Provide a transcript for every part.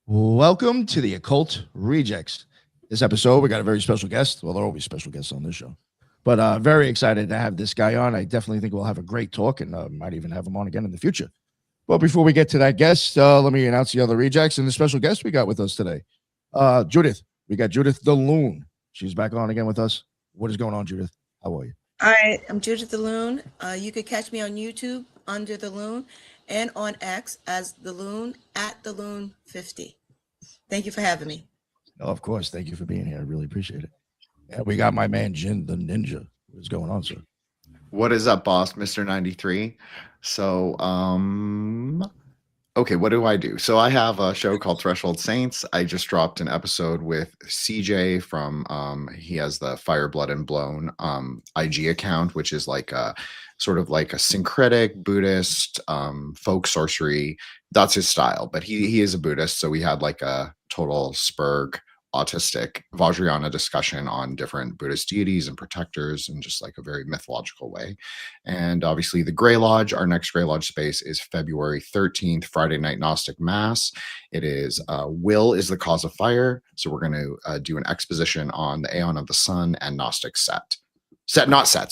Welcome to the Occult Rejects. This episode, we got a very special guest. Well, there are always special guests on this show, but very excited to have this guy on. I definitely think we'll have a great talk and might even have him on again in the future. But before we get to that guest, let me announce the other rejects and the special guest we got with us today. Judith, we got Judith the Loon. She's back on again with us. What is going on, Judith? How are you? All right, I'm Judith the Loon. You could catch me on YouTube under the Loon and on X as the Loon at the Loon 50. Thank you for having me. Oh, of course. Thank you for being here. I really appreciate it. Yeah, we got my man Jin the Ninja. What's going on, sir? What is up, boss, Mr. 93? So, okay, what do I do? So I have a show called Threshold Saints. I just dropped an episode with CJ from, he has the Fire, Blood, and Blown IG account, which is like a sort of like a syncretic Buddhist folk sorcery. That's his style, but he is a Buddhist. So we had like a total Spurg autistic Vajrayana discussion on different Buddhist deities and protectors in just like a very mythological way. And obviously the Grey Lodge, our next Grey Lodge space is February 13th, Friday night Gnostic Mass. It is Will is the Cause of Fire. So we're going to do an exposition on the Aeon of the Sun and Gnostic Set. Not Gnostic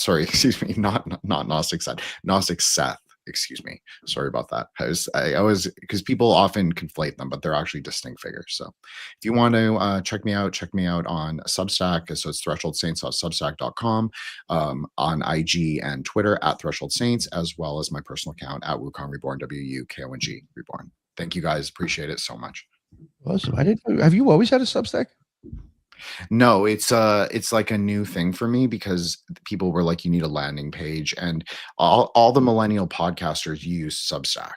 Set. Gnostic Seth. Excuse me. Sorry about that. I always, because people often conflate them, but they're actually distinct figures. So if you want to check me out on Substack. So it's thresholdsaints.substack.com, on IG and Twitter at Threshold Saints, as well as my personal account at Wukong Reborn, WUKONG Reborn. Thank you guys. Appreciate it so much. Awesome. Have you always had a Substack? No, it's like a new thing for me because people were like, you need a landing page, and all the millennial podcasters use Substack.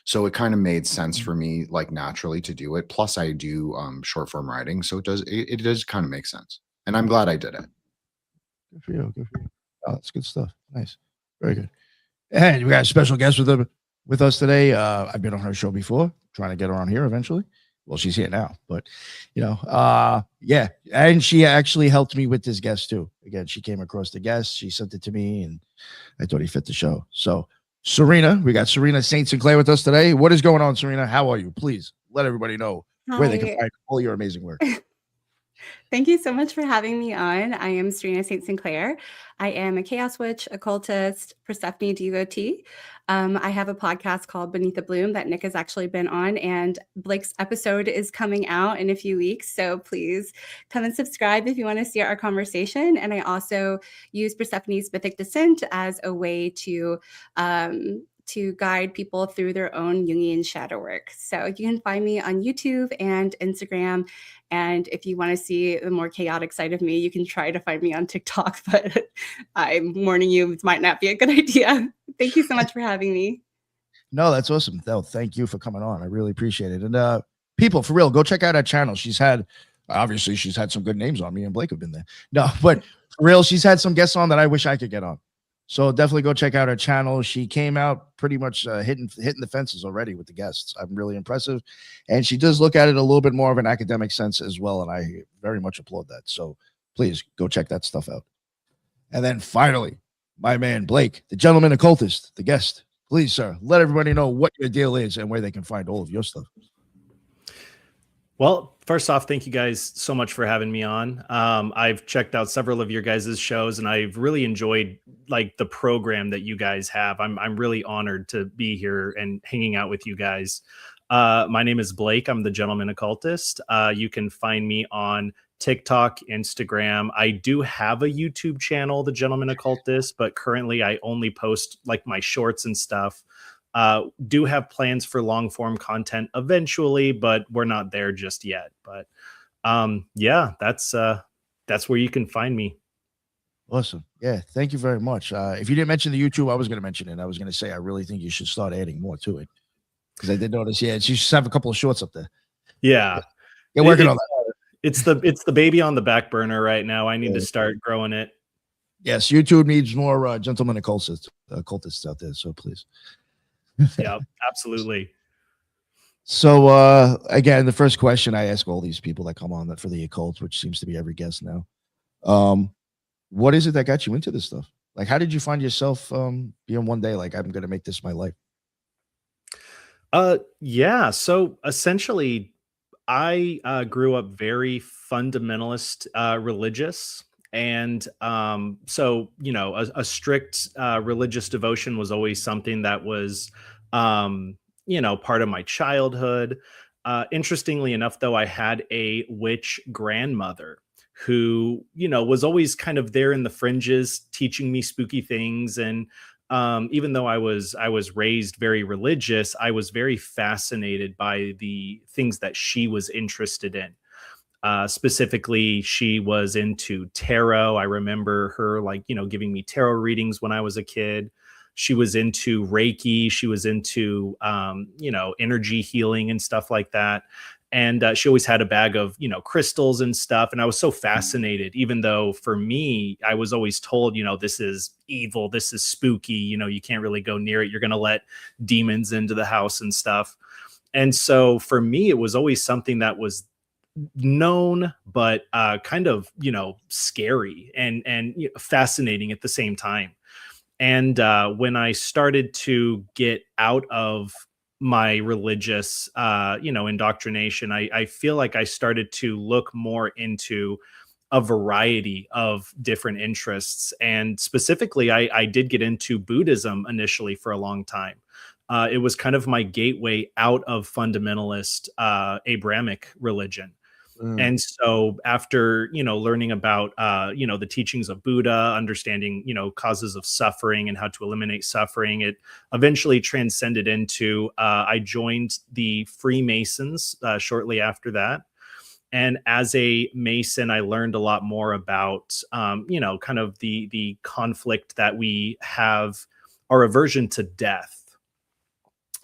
So it kind of made sense for me, like naturally to do it. Plus I do short form writing. So it does kind of make sense. And I'm glad I did it. Good for you. Good for you. Oh, that's good stuff. Nice. Very good. And we got a special guest with us today. I've been on her show before, trying to get her on here eventually. Well, she's here now, but yeah. And she actually helped me with this guest too. Again, she came across the guest. She sent it to me and I thought he fit the show. So Serena, we got Serena St. Sinclair with us today. What is going on, Serena? How are you? Please let everybody know where they can find all your amazing work. Thank you so much for having me on. I am Serena St. Sinclair. I am a Chaos Witch, Occultist, Persephone devotee. I have a podcast called Beneath the Bloom that Nick has actually been on, and Blake's episode is coming out in a few weeks. So please come and subscribe if you want to see our conversation. And I also use Persephone's Mythic Descent as a way to guide people through their own Jungian shadow work. So you can find me on YouTube and Instagram. And if you want to see the more chaotic side of me, you can try to find me on TikTok, but I'm warning you, it might not be a good idea. Thank you so much for having me. No, that's awesome. No, thank you for coming on. I really appreciate it. And people, for real, go check out her channel. She's had some good names on. Me and Blake have been there. No, but for real, she's had some guests on that I wish I could get on. So definitely go check out her channel. She came out pretty much hitting the fences already with the guests. I'm really impressive. And she does look at it a little bit more of an academic sense as well. And I very much applaud that. So please go check that stuff out. And then finally, my man, Blake, the gentleman occultist, the guest. Please, sir, let everybody know what your deal is and where they can find all of your stuff. Well, first off, thank you guys so much for having me on. I've checked out several of your guys' shows, and I've really enjoyed like the program that you guys have. I'm really honored to be here and hanging out with you guys. My name is Blake. I'm the Gentleman Occultist. You can find me on TikTok, Instagram. I do have a YouTube channel, The Gentleman Occultist, but currently I only post like my shorts and stuff. Do have plans for long form content eventually, but we're not there just yet. But yeah, that's where you can find me. Awesome. Yeah, thank you very much. If you didn't mention the YouTube, I was going to mention it. I was going to say I really think you should start adding more to it because I did notice. Yeah, you should have a couple of shorts up there. Yeah, you're working on that. It's the baby on the back burner right now. I need to start growing it. Yes, YouTube needs more gentlemen occultists out there. So please. Yeah, absolutely. So again, the first question I ask all these people that come on for the occult, which seems to be every guest now, what is it that got you into this stuff? Like, how did you find yourself being one day like, I'm going to make this my life? Yeah. So essentially, I grew up very fundamentalist religious. And so, a strict religious devotion was always something that was, part of my childhood. Interestingly enough, though, I had a witch grandmother who, was always kind of there in the fringes, teaching me spooky things. And even though I was raised very religious, I was very fascinated by the things that she was interested in. Specifically, she was into tarot. I remember her giving me tarot readings when I was a kid. She was into Reiki. She was into, energy healing and stuff like that. And she always had a bag of, crystals and stuff. And I was so fascinated, even though for me, I was always told, this is evil. This is spooky. You can't really go near it. You're going to let demons into the house and stuff. And so for me, it was always something that was known, but kind of, scary and fascinating at the same time. And when I started to get out of my religious, indoctrination, I feel like I started to look more into a variety of different interests. And specifically, I did get into Buddhism initially for a long time. It was kind of my gateway out of fundamentalist Abrahamic religion. And so after, learning about, the teachings of Buddha, understanding, causes of suffering and how to eliminate suffering, it eventually transcended into, I joined the Freemasons shortly after that. And as a Mason, I learned a lot more about, kind of the conflict that we have, our aversion to death.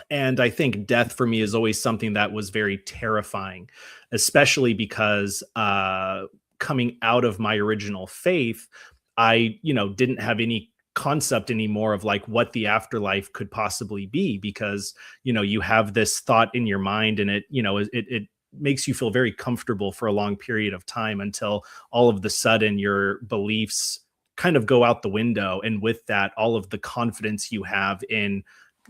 And I think death for me is always something that was very terrifying, especially because coming out of my original faith, I, didn't have any concept anymore of what the afterlife could possibly be, because, you have this thought in your mind and it makes you feel very comfortable for a long period of time until all of the sudden your beliefs kind of go out the window. And with that, all of the confidence you have in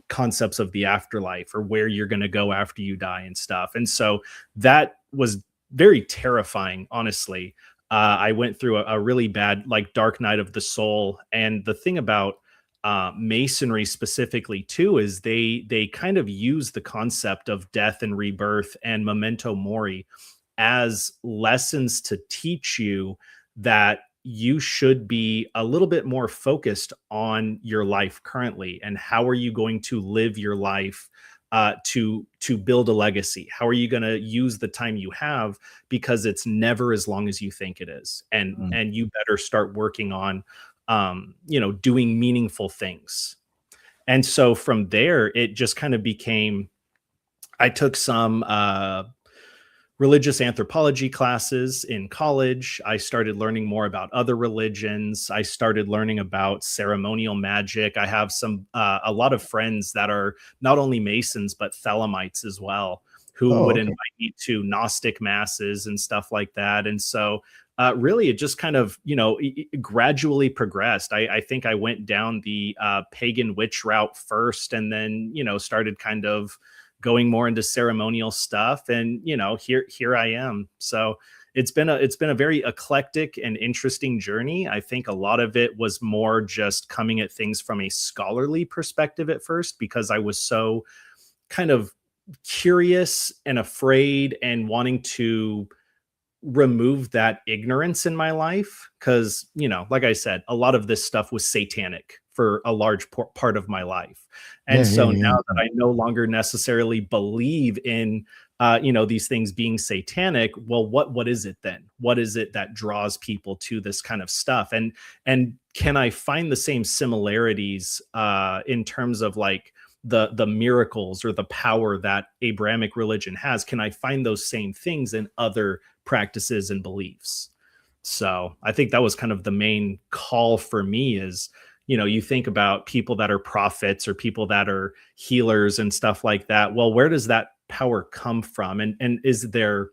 concepts of the afterlife or where you're going to go after you die and stuff. And so that was very terrifying, honestly. I went through a really bad, dark night of the soul. And the thing about Masonry specifically too, is they kind of use the concept of death and rebirth and memento mori as lessons to teach you that you should be a little bit more focused on your life currently, and how are you going to live your life to build a legacy? How are you going to use the time you have? Because it's never as long as you think it is. And you better start working on, doing meaningful things. And so from there, it just kind of became, I took some religious anthropology classes in college. I started learning more about other religions. I started learning about ceremonial magic. I have a lot of friends that are not only Masons, but Thelemites as well, who would invite me to Gnostic masses and stuff like that. And so really, it just kind of, gradually progressed. I think I went down the pagan witch route first, and then, started kind of going more into ceremonial stuff. And, here I am. So it's been a very eclectic and interesting journey. I think a lot of it was more just coming at things from a scholarly perspective at first, because I was so kind of curious and afraid and wanting to remove that ignorance in my life. Because, like I said, a lot of this stuff was satanic for a large part of my life. And now that I no longer necessarily believe in, these things being satanic, well, what is it then? What is it that draws people to this kind of stuff? And can I find the same similarities in terms of the miracles or the power that Abrahamic religion has? Can I find those same things in other practices and beliefs? So I think that was kind of the main call for me is, you think about people that are prophets or people that are healers and stuff like that. Well, where does that power come from? And is there,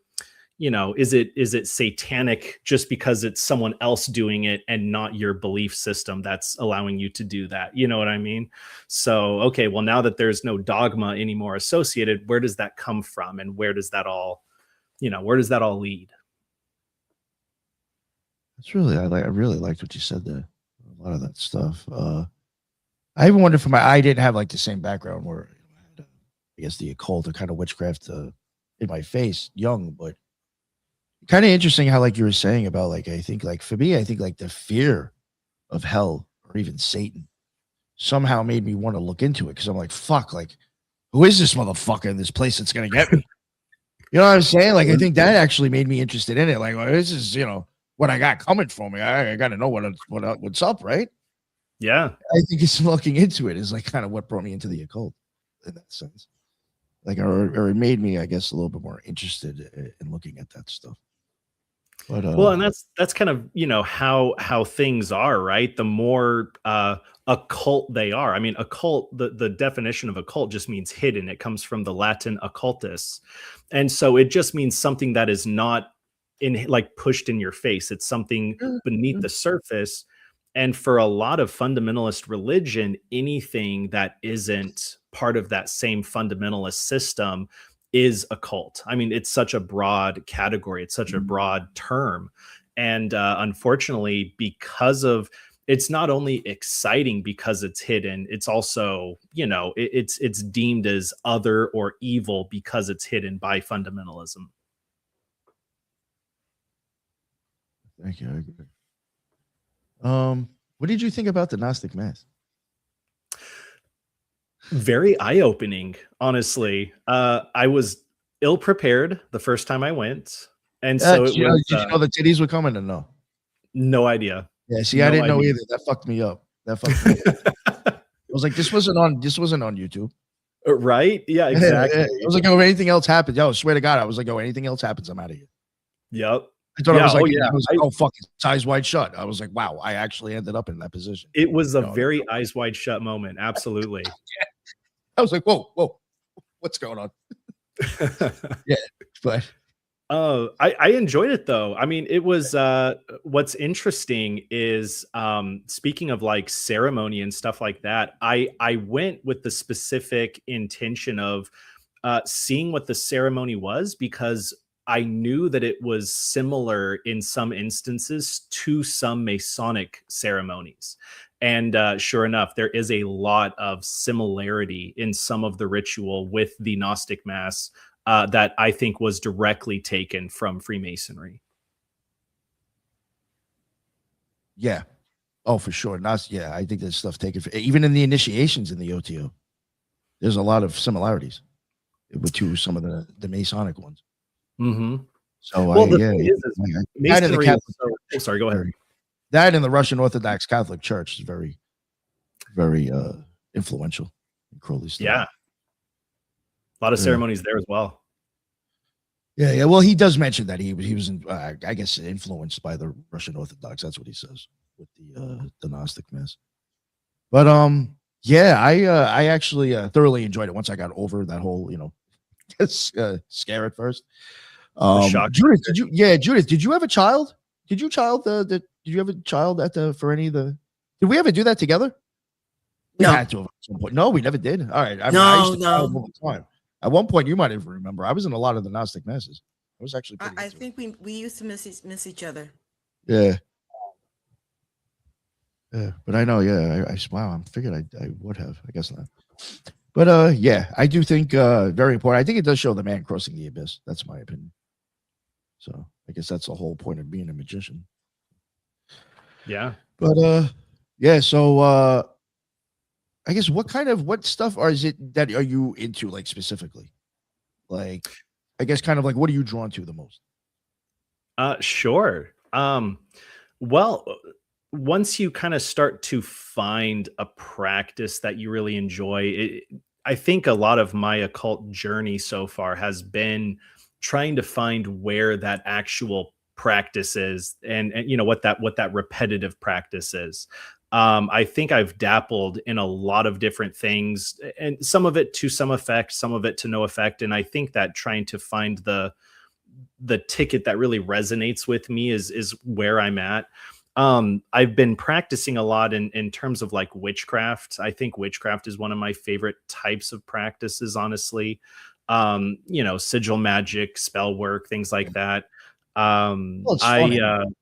is it satanic just because it's someone else doing it and not your belief system that's allowing you to do that? You know what I mean? So, okay, well, now that there's no dogma anymore associated, where does that come from? And where does that all where does that all lead? That's really, I really liked what you said there. A lot of that stuff. I even wondered I didn't have like the same background where I had, I guess the occult or kind of witchcraft in my face young, but kind of interesting how like you were saying about like, I think like for me, I think like the fear of hell or even Satan somehow made me want to look into it. Cause I'm like, fuck, like who is this motherfucker in this place that's going to get me? You know what I'm saying? Like, I think that actually made me interested in it. Like, well, this is, what I got coming for me. I got to know what's up, right? Yeah. I think it's looking into it is like kind of what brought me into the occult in that sense. Like, or it made me, I guess, a little bit more interested in looking at that stuff. But well, and that's kind of how things are, right? The more occult they are. I mean, occult, the definition of occult just means hidden. It comes from the Latin occultus, and so it just means something that is not like pushed in your face. It's something beneath the surface. And for a lot of fundamentalist religion, anything that isn't part of that same fundamentalist system is occult. I mean, it's such a broad category. It's such a broad term. And unfortunately, because of it's not only exciting because it's hidden, it's also, it's deemed as other or evil because it's hidden by fundamentalism. Thank you. I agree. What did you think about the Gnostic Mass? Very eye-opening, honestly. I was ill-prepared the first time I went, and so did you know the titties were coming or no? No idea. Yeah, see, I didn't know either. That fucked me up. I was like, this wasn't on YouTube. Right? Yeah, exactly. I was like, oh, anything else happens? Yo, swear to God, I was like, oh, anything else happens, I'm out of here. Yep. I thought I was like, oh, fuck, it's eyes wide shut. I was like, wow, I actually ended up in that position. It was a very eyes wide shut moment. Absolutely. Yeah. I was like, whoa, what's going on? Yeah, but I enjoyed it though. I mean, it was what's interesting is speaking of like ceremony and stuff like that, I went with the specific intention of seeing what the ceremony was, because I knew that it was similar in some instances to some Masonic ceremonies. And sure enough, there is a lot of similarity in some of the ritual with the Gnostic Mass that I think was directly taken from Freemasonry. Yeah. Oh, for sure. Yeah, I think there's stuff taken even in the initiations in the OTO. There's a lot of similarities to some of the Masonic ones. Mm-hmm. So well, sorry, go ahead. That in the Russian Orthodox Catholic Church is very, very influential in Crowley's stuff. Yeah. A lot of ceremonies there as well. Yeah. Well, he does mention that he was, I guess, influenced by the Russian Orthodox. That's what he says with the Gnostic Mass. But yeah, I actually thoroughly enjoyed it once I got over that whole, scare at first. Judith, did you have a child? Did you have a child for any of the? Did we ever do that together? We had to at some point. No, we never did. All right. I used to all the time. At one point, you might even remember. I was in a lot of the Gnostic Masses. I was actually. I think we used to miss each other. Yeah. Yeah, but I know. Yeah, I wow. I figured I would have. I guess not. But yeah, I do think very important. I think it does show the man crossing the abyss. That's my opinion. So I guess that's the whole point of being a magician. Yeah. But yeah. So I guess what stuff are you into, like, specifically? Like, I guess kind of like what are you drawn to the most? Sure. Well, once you kind of start to find a practice that you really enjoy, I think a lot of my occult journey so far has been trying to find where that actual practice is and what that repetitive practice is. I think I've dabbled in a lot of different things, and some of it to some effect, some of it to no effect. And I think that trying to find the ticket that really resonates with me is where I'm at. I've been practicing a lot in terms of like witchcraft. I think witchcraft is one of my favorite types of practices, honestly. sigil magic, spell work, things like that. Well, it's fun.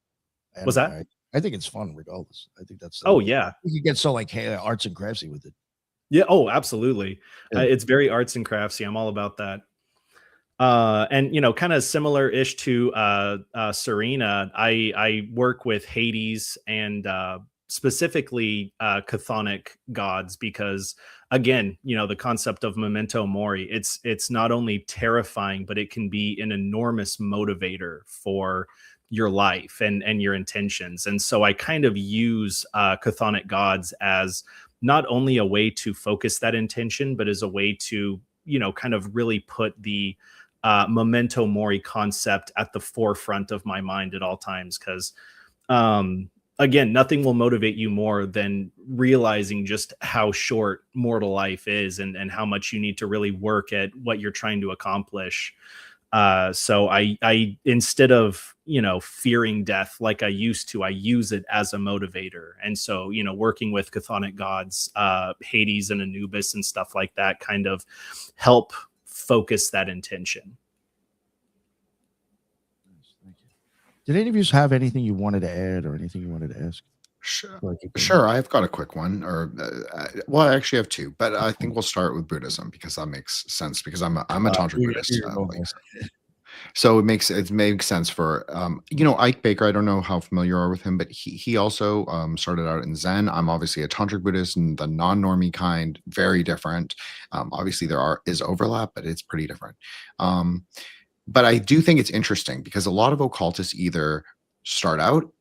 Was that? I think it's fun regardless. I think that's Oh yeah. you can get so like hey, arts and craftsy with it. Yeah. Oh, absolutely. Yeah. It's very arts and craftsy. I'm all about that. And kind of similar-ish to Serena, I work with Hades and specifically chthonic gods because, again, the concept of memento mori, it's not only terrifying, but it can be an enormous motivator for your life and your intentions. And so I kind of use chthonic gods as not only a way to focus that intention, but as a way to kind of really put the memento mori concept at the forefront of my mind at all times, because again, nothing will motivate you more than realizing just how short mortal life is and how much you need to really work at what you're trying to accomplish. So I instead of fearing death like I used to, I use it as a motivator. And so working with chthonic gods, Hades and Anubis and stuff like that kind of help focus that intention. Thank you. Did any of you have anything you wanted to add or anything you wanted to ask? Sure. I've got a quick one, well, I actually have two, but I think we'll start with Buddhism because that makes sense. Because I'm a tantric Buddhist, so it makes sense for Ike Baker. I don't know how familiar you are with him, but he also started out in Zen. I'm obviously a tantric Buddhist and the non-normie kind, very different. Obviously there is overlap, but it's pretty different. But I do think it's interesting because a lot of occultists either start out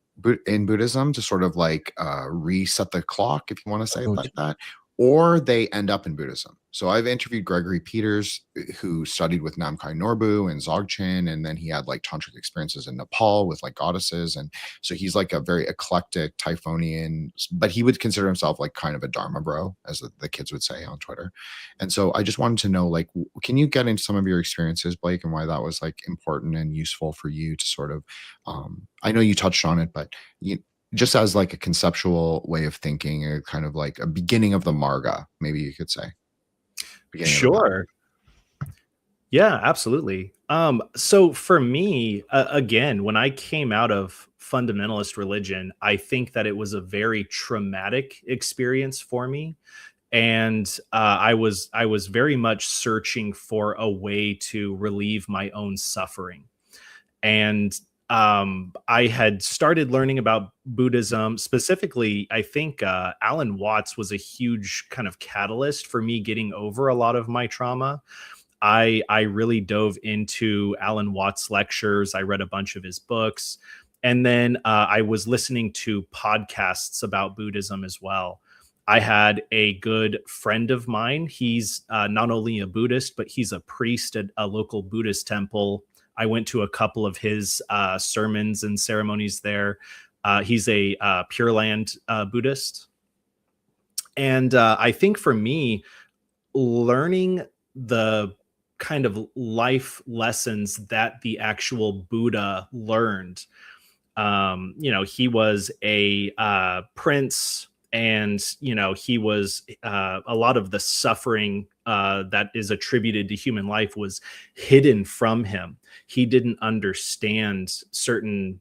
in Buddhism to sort of like reset the clock, if you want to say it like that, or they end up in Buddhism. So I've interviewed Gregory Peters, who studied with Namkhai Norbu and Dzogchen, and then he had like tantric experiences in Nepal with like goddesses, and so he's like a very eclectic Typhonian, but he would consider himself like kind of a Dharma bro, as the kids would say on Twitter. And so I just wanted to know, like, can you get into some of your experiences, Blake, and why that was like important and useful for you to sort of, I know you touched on it, but just as like a conceptual way of thinking, or kind of like a beginning of the Marga, maybe you could say. Sure. Yeah, absolutely. So for me, again, when I came out of fundamentalist religion, I think that it was a very traumatic experience for me. And I was very much searching for a way to relieve my own suffering. And I had started learning about Buddhism. Specifically, I think Alan Watts was a huge kind of catalyst for me getting over a lot of my trauma. I really dove into Alan Watts' lectures. I read a bunch of his books. And then I was listening to podcasts about Buddhism as well. I had a good friend of mine. He's not only a Buddhist, but he's a priest at a local Buddhist temple. I went to a couple of his sermons and ceremonies there. He's a Pure Land Buddhist. And I think for me, learning the kind of life lessons that the actual Buddha learned, he was a prince, and he was a lot of the suffering that is attributed to human life was hidden from him. He didn't understand certain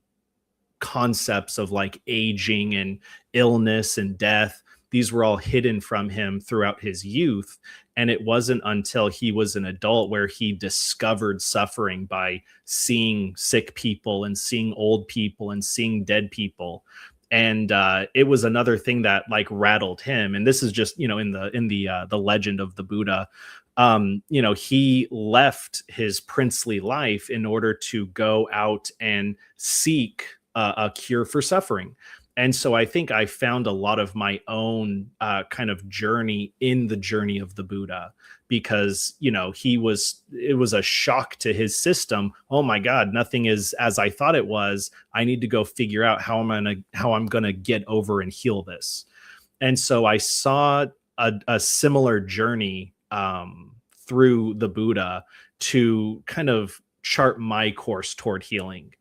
concepts of like aging and illness and death. These were all hidden from him throughout his youth. And it wasn't until he was an adult where he discovered suffering by seeing sick people and seeing old people and seeing dead people. And it was another thing that like rattled him. And this is just, in the legend of the Buddha, he left his princely life in order to go out and seek a cure for suffering. And so I think I found a lot of my own kind of journey in the journey of the Buddha, because, it was a shock to his system. Oh my God, nothing is as I thought it was. I need to go figure out how I'm going to get over and heal this. And so I saw a similar journey through the Buddha to kind of chart my course toward healing.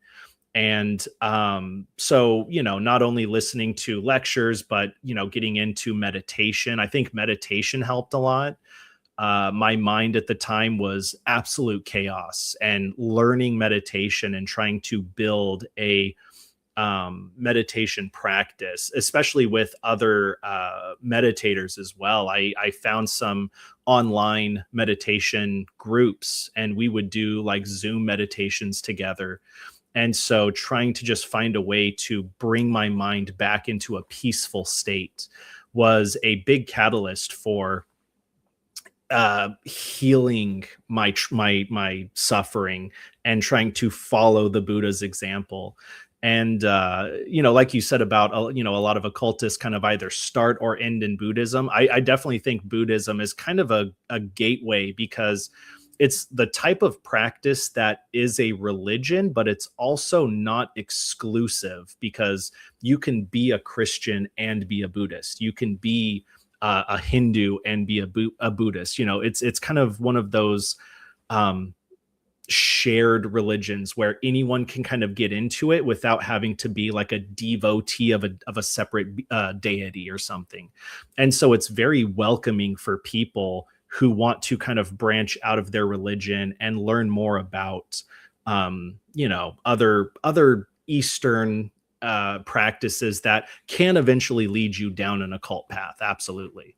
And so, not only listening to lectures, but, getting into meditation. I think meditation helped a lot. my mind at the time was absolute chaos, and learning meditation and trying to build a meditation practice, especially with other meditators as well. I found some online meditation groups, and we would do like Zoom meditations together. And so trying to just find a way to bring my mind back into a peaceful state was a big catalyst for healing my suffering and trying to follow the Buddha's example. And like you said about a lot of occultists kind of either start or end in Buddhism. I definitely think Buddhism is kind of a gateway, because it's the type of practice that is a religion, but it's also not exclusive, because you can be a Christian and be a Buddhist. You can be a Hindu and be a Buddhist. It's kind of one of those shared religions where anyone can kind of get into it without having to be like a devotee of a separate deity or something. And so it's very welcoming for people who want to kind of branch out of their religion and learn more about other Eastern practices that can eventually lead you down an occult path. Absolutely.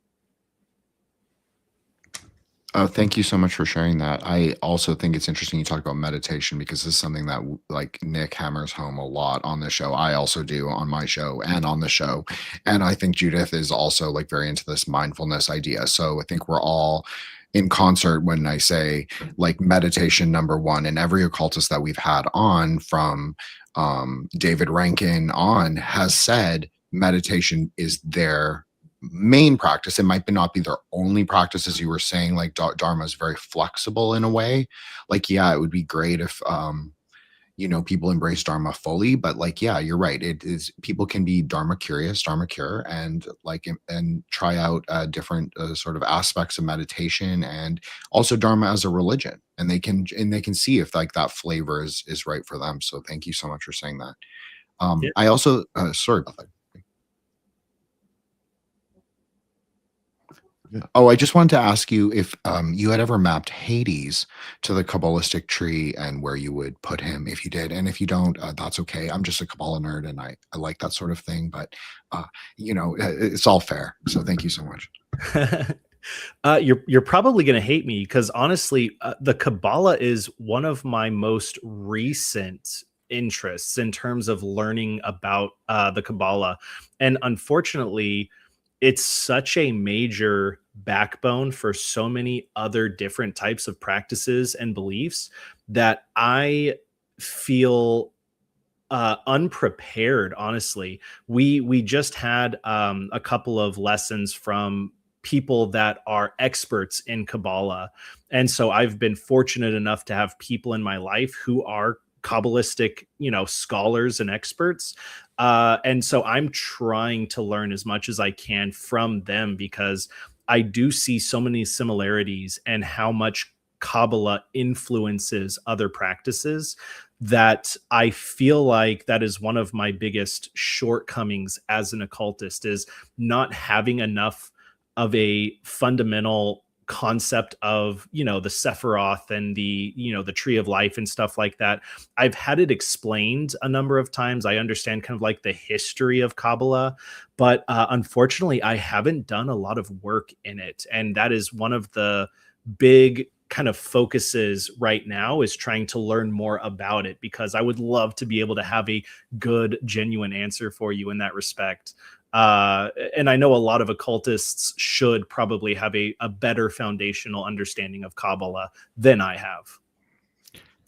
Thank you so much for sharing that. I also think it's interesting you talk about meditation, because this is something that like Nick hammers home a lot on the show. I also do on my show and on the show. And I think Judith is also like very into this mindfulness idea. So I think we're all in concert when I say like meditation number one, and every occultist that we've had on, from David Rankin on, has said meditation is their main practice. It might not be their only practice, as you were saying. Like Dharma is very flexible in a way. Like, yeah, it would be great if people embrace Dharma fully, but like, yeah, you're right. It is, people can be Dharma curious, Dharma cure, and try out different sort of aspects of meditation, and also Dharma as a religion, and they can see if like that flavor is right for them. So thank you so much for saying that. Yeah. I also sorry about that. Oh, I just wanted to ask you if you had ever mapped Hades to the Kabbalistic tree, and where you would put him if you did. And if you don't, that's okay. I'm just a Kabbalah nerd, and I like that sort of thing. But, it's all fair. So thank you so much. You're probably going to hate me, because honestly, the Kabbalah is one of my most recent interests in terms of learning about the Kabbalah. And unfortunately, it's such a major backbone for so many other different types of practices and beliefs that I feel unprepared. Honestly, we just had a couple of lessons from people that are experts in Kabbalah, and so I've been fortunate enough to have people in my life who are Kabbalistic, scholars and experts. And so I'm trying to learn as much as I can from them, because I do see so many similarities and how much Kabbalah influences other practices, that I feel like that is one of my biggest shortcomings as an occultist, is not having enough of a fundamental concept of the Sephiroth and the tree of life and stuff like that. I've had it explained a number of times. I understand kind of like the history of Kabbalah, but unfortunately I haven't done a lot of work in it, and that is one of the big kind of focuses right now, is trying to learn more about it, because I would love to be able to have a good, genuine answer for you in that respect. And I know a lot of occultists should probably have a better foundational understanding of Kabbalah than I have.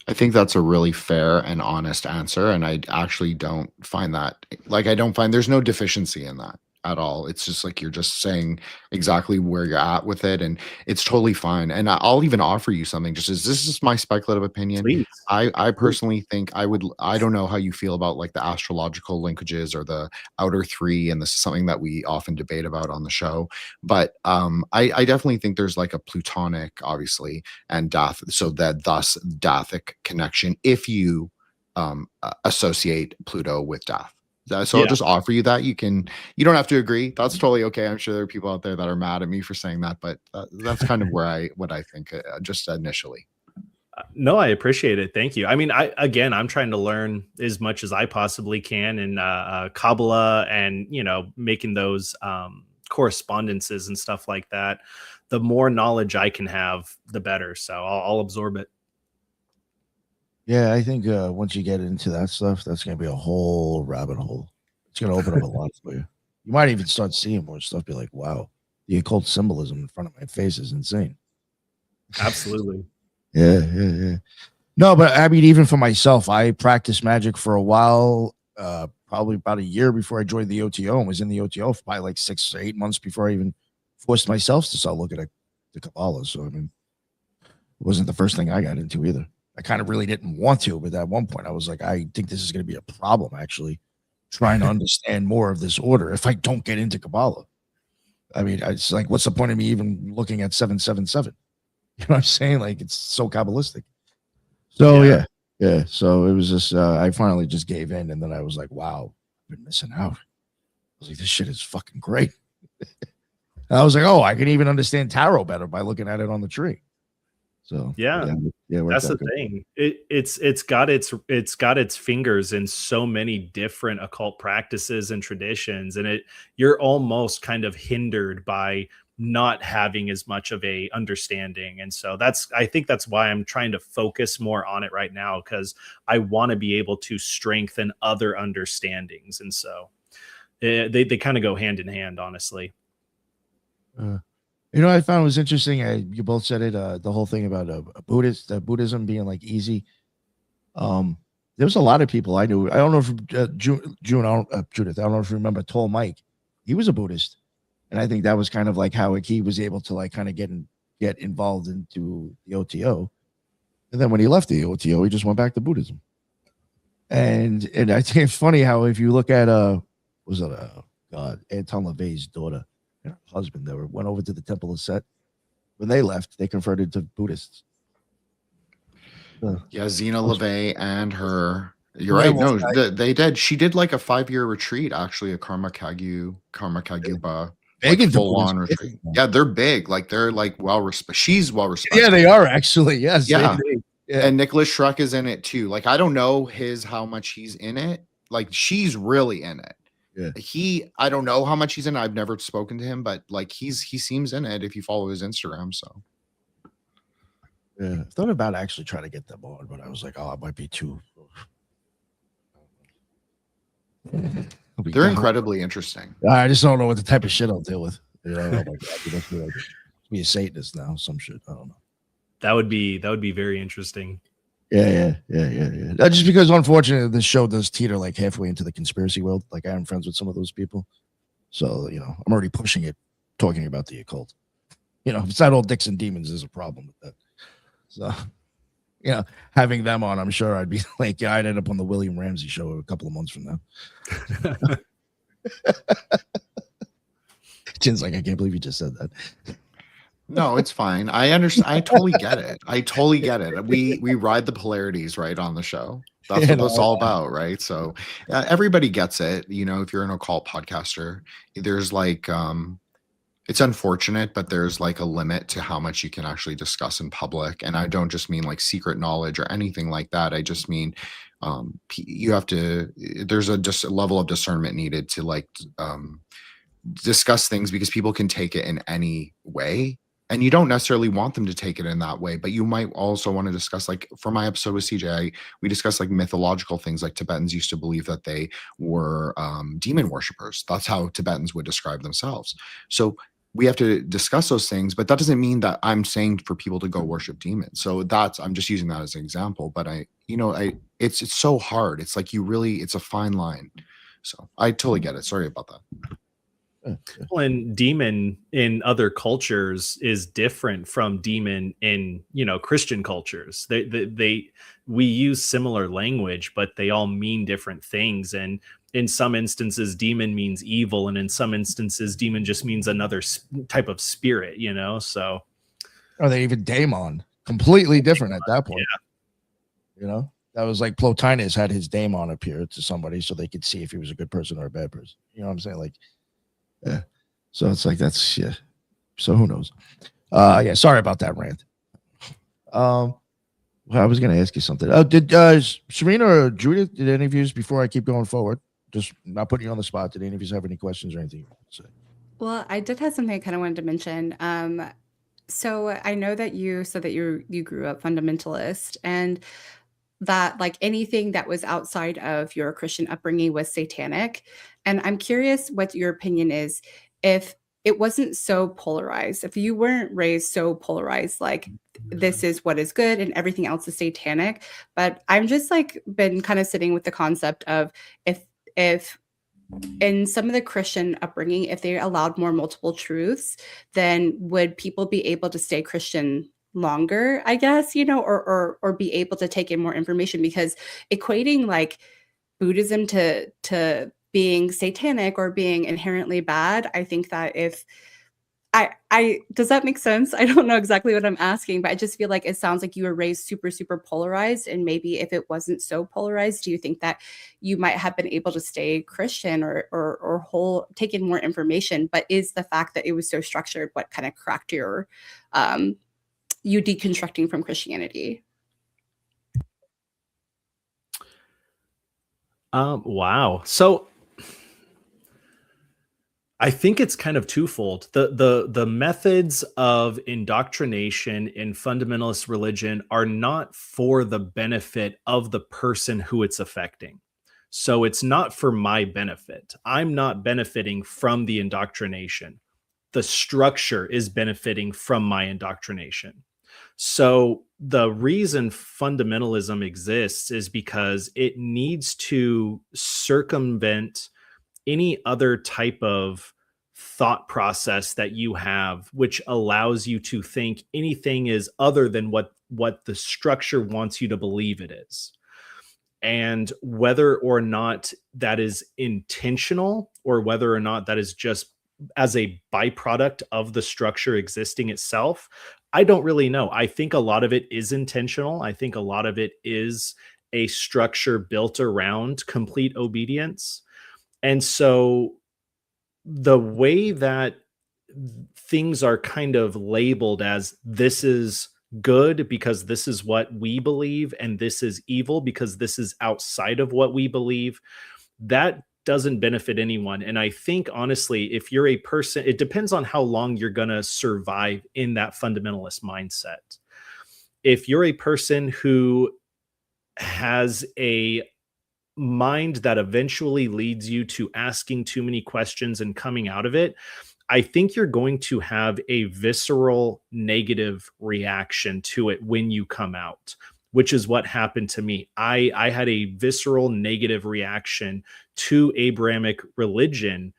I think that's a really fair and honest answer. And I actually don't find that, there's no deficiency in that at all. It's just like, you're just saying exactly where you're at with it, and it's totally fine. And I'll even offer you something, just as this is my speculative opinion. Please. I personally think I don't know how you feel about like the astrological linkages or the outer three, and this is something that we often debate about on the show, but I definitely think there's like a Plutonic, obviously, and Dath, so that thus Dathic connection if you associate Pluto with Dath. So I'll just offer you that. You don't have to agree. That's totally okay. I'm sure there are people out there that are mad at me for saying that, but that's kind of what I think just initially. No, I appreciate it. Thank you. I mean, I'm trying to learn as much as I possibly can in Kabbalah, and making those correspondences and stuff like that. The more knowledge I can have, the better. So I'll absorb it. Yeah, I think once you get into that stuff, that's going to be a whole rabbit hole. It's going to open up a lot for you. You might even start seeing more stuff. Be like, wow, the occult symbolism in front of my face is insane. Absolutely. Yeah. No, but I mean, even for myself, I practiced magic for a while, probably about a year before I joined the OTO, and was in the OTO for probably like 6 or 8 months before I even forced myself to start looking at the Kabbalah. So, I mean, it wasn't the first thing I got into either. I kind of really didn't want to, but at one point I was like, I think this is going to be a problem, actually, trying to understand more of this order if I don't get into Kabbalah. I mean, it's like, what's the point of me even looking at 777? You know what I'm saying? Like, it's so Kabbalistic. So, yeah. So it was just, I finally just gave in, and then I was like, wow, I've been missing out. I was like, this shit is fucking great. I was like, oh, I can even understand tarot better by looking at it on the tree. So yeah, that's the thing. It's got its fingers in so many different occult practices and traditions, and you're almost kind of hindered by not having as much of a understanding. And so I think that's why I'm trying to focus more on it right now, because I want to be able to strengthen other understandings. And so they kind of go hand in hand, honestly. I found it was interesting. You both said it. The whole thing about Buddhism being like easy. There was a lot of people I knew. I don't know if Judith. I don't know if you remember Tall Mike. He was a Buddhist, and I think that was kind of like how he was able to like kind of get involved into the OTO. And then when he left the OTO, he just went back to Buddhism. And I think it's funny how if you look at Anton LaVey's daughter. Husband that went over to the Temple of Set. When they left, they converted to Buddhists. Zena LaVey and her. You're right. No, they did. She did like a 5-year retreat, actually, a Karma Kagyuba, like full-on retreat. Yeah, they're big. Like they're like well-respected. She's well-respected. Yeah, they are actually. Yes. Yeah. And Nicholas Schreck is in it too. Like I don't know how much he's in it. Like she's really in it. Yeah. I don't know how much he's in. I've never spoken to him, but like he seems in it if you follow his Instagram. So yeah, I thought about actually trying to get them on, but I was like, oh, it might be too. They're incredibly interesting. I just don't know what the type of shit I'll deal with. Oh my God, that's like be a Satanist now, some shit. I don't know. That would be very interesting. Yeah. Just because, unfortunately, this show does teeter like halfway into the conspiracy world. Like I am friends with some of those people, so I'm already pushing it, talking about the occult. If it's not all dicks and demons, there's a problem with that. So, having them on, I'm sure I'd be like, I'd end up on the William Ramsey show a couple of months from now. Jin's like, I can't believe you just said that. No, it's fine. I understand. I totally get it. We ride the polarities right on the show. That's what it's all about, right? So everybody gets it. If you're an occult podcaster, there's like it's unfortunate, but there's like a limit to how much you can actually discuss in public. And I don't just mean like secret knowledge or anything like that. I just mean you have to. There's just a level of discernment needed to like discuss things, because people can take it in any way. And you don't necessarily want them to take it in that way, but you might also want to discuss, like for my episode with CJ, we discussed like mythological things, like Tibetans used to believe that they were demon worshippers. That's how Tibetans would describe themselves. So we have to discuss those things, but that doesn't mean that I'm saying for people to go worship demons. So I'm just using that as an example, but it's so hard. It's like it's a fine line. So I totally get it. Sorry about that. And demon in other cultures is different from demon in Christian cultures. We use similar language, but they all mean different things. And in some instances, demon means evil, and in some instances, demon just means another type of spirit. So, or they even daemon, completely different at that point. Yeah. That was like Plotinus had his daemon appear to somebody so they could see if he was a good person or a bad person. You know what I'm saying? Like, yeah. So it's like that's yeah. So who knows? Yeah. Sorry about that rant. Well, I was gonna ask you something. Did Serena or Judith? Did any of you, before I keep going forward, just not putting you on the spot? Did any of you have any questions or anything you want to say? Well, I did have something I kind of wanted to mention. So I know that you said that you grew up fundamentalist, and that like anything that was outside of your Christian upbringing was satanic. And I'm curious what your opinion is if it wasn't so polarized, if you weren't raised so polarized, like this is what is good and everything else is satanic. But I'm just like been kind of sitting with the concept of if in some of the Christian upbringing, if they allowed more multiple truths, then would people be able to stay Christian longer, I guess, you know, or be able to take in more information? Because equating like Buddhism to being satanic or being inherently bad, I think that if I does that make sense? I don't know exactly what I'm asking, but I just feel like it sounds like you were raised super, super polarized. And maybe if it wasn't so polarized, do you think that you might have been able to stay Christian or whole take in more information? But is the fact that it was so structured what kind of cracked your you deconstructing from Christianity? Wow. So I think it's kind of twofold. The methods of indoctrination in fundamentalist religion are not for the benefit of the person who it's affecting. So it's not for my benefit. I'm not benefiting from the indoctrination. The structure is benefiting from my indoctrination. So the reason fundamentalism exists is because it needs to circumvent any other type of thought process that you have, which allows you to think anything is other than what the structure wants you to believe it is. And whether or not that is intentional or whether or not that is just as a byproduct of the structure existing itself, I don't really know. I think a lot of it is intentional. I think a lot of it is a structure built around complete obedience. And so the way that things are kind of labeled as this is good because this is what we believe and this is evil because this is outside of what we believe, that doesn't benefit anyone. And I think, honestly, if you're a person, it depends on how long you're going to survive in that fundamentalist mindset. If you're a person who has a mind that eventually leads you to asking too many questions and coming out of it, I think you're going to have a visceral negative reaction to it when you come out, which is what happened to me. I had a visceral negative reaction to Abrahamic religion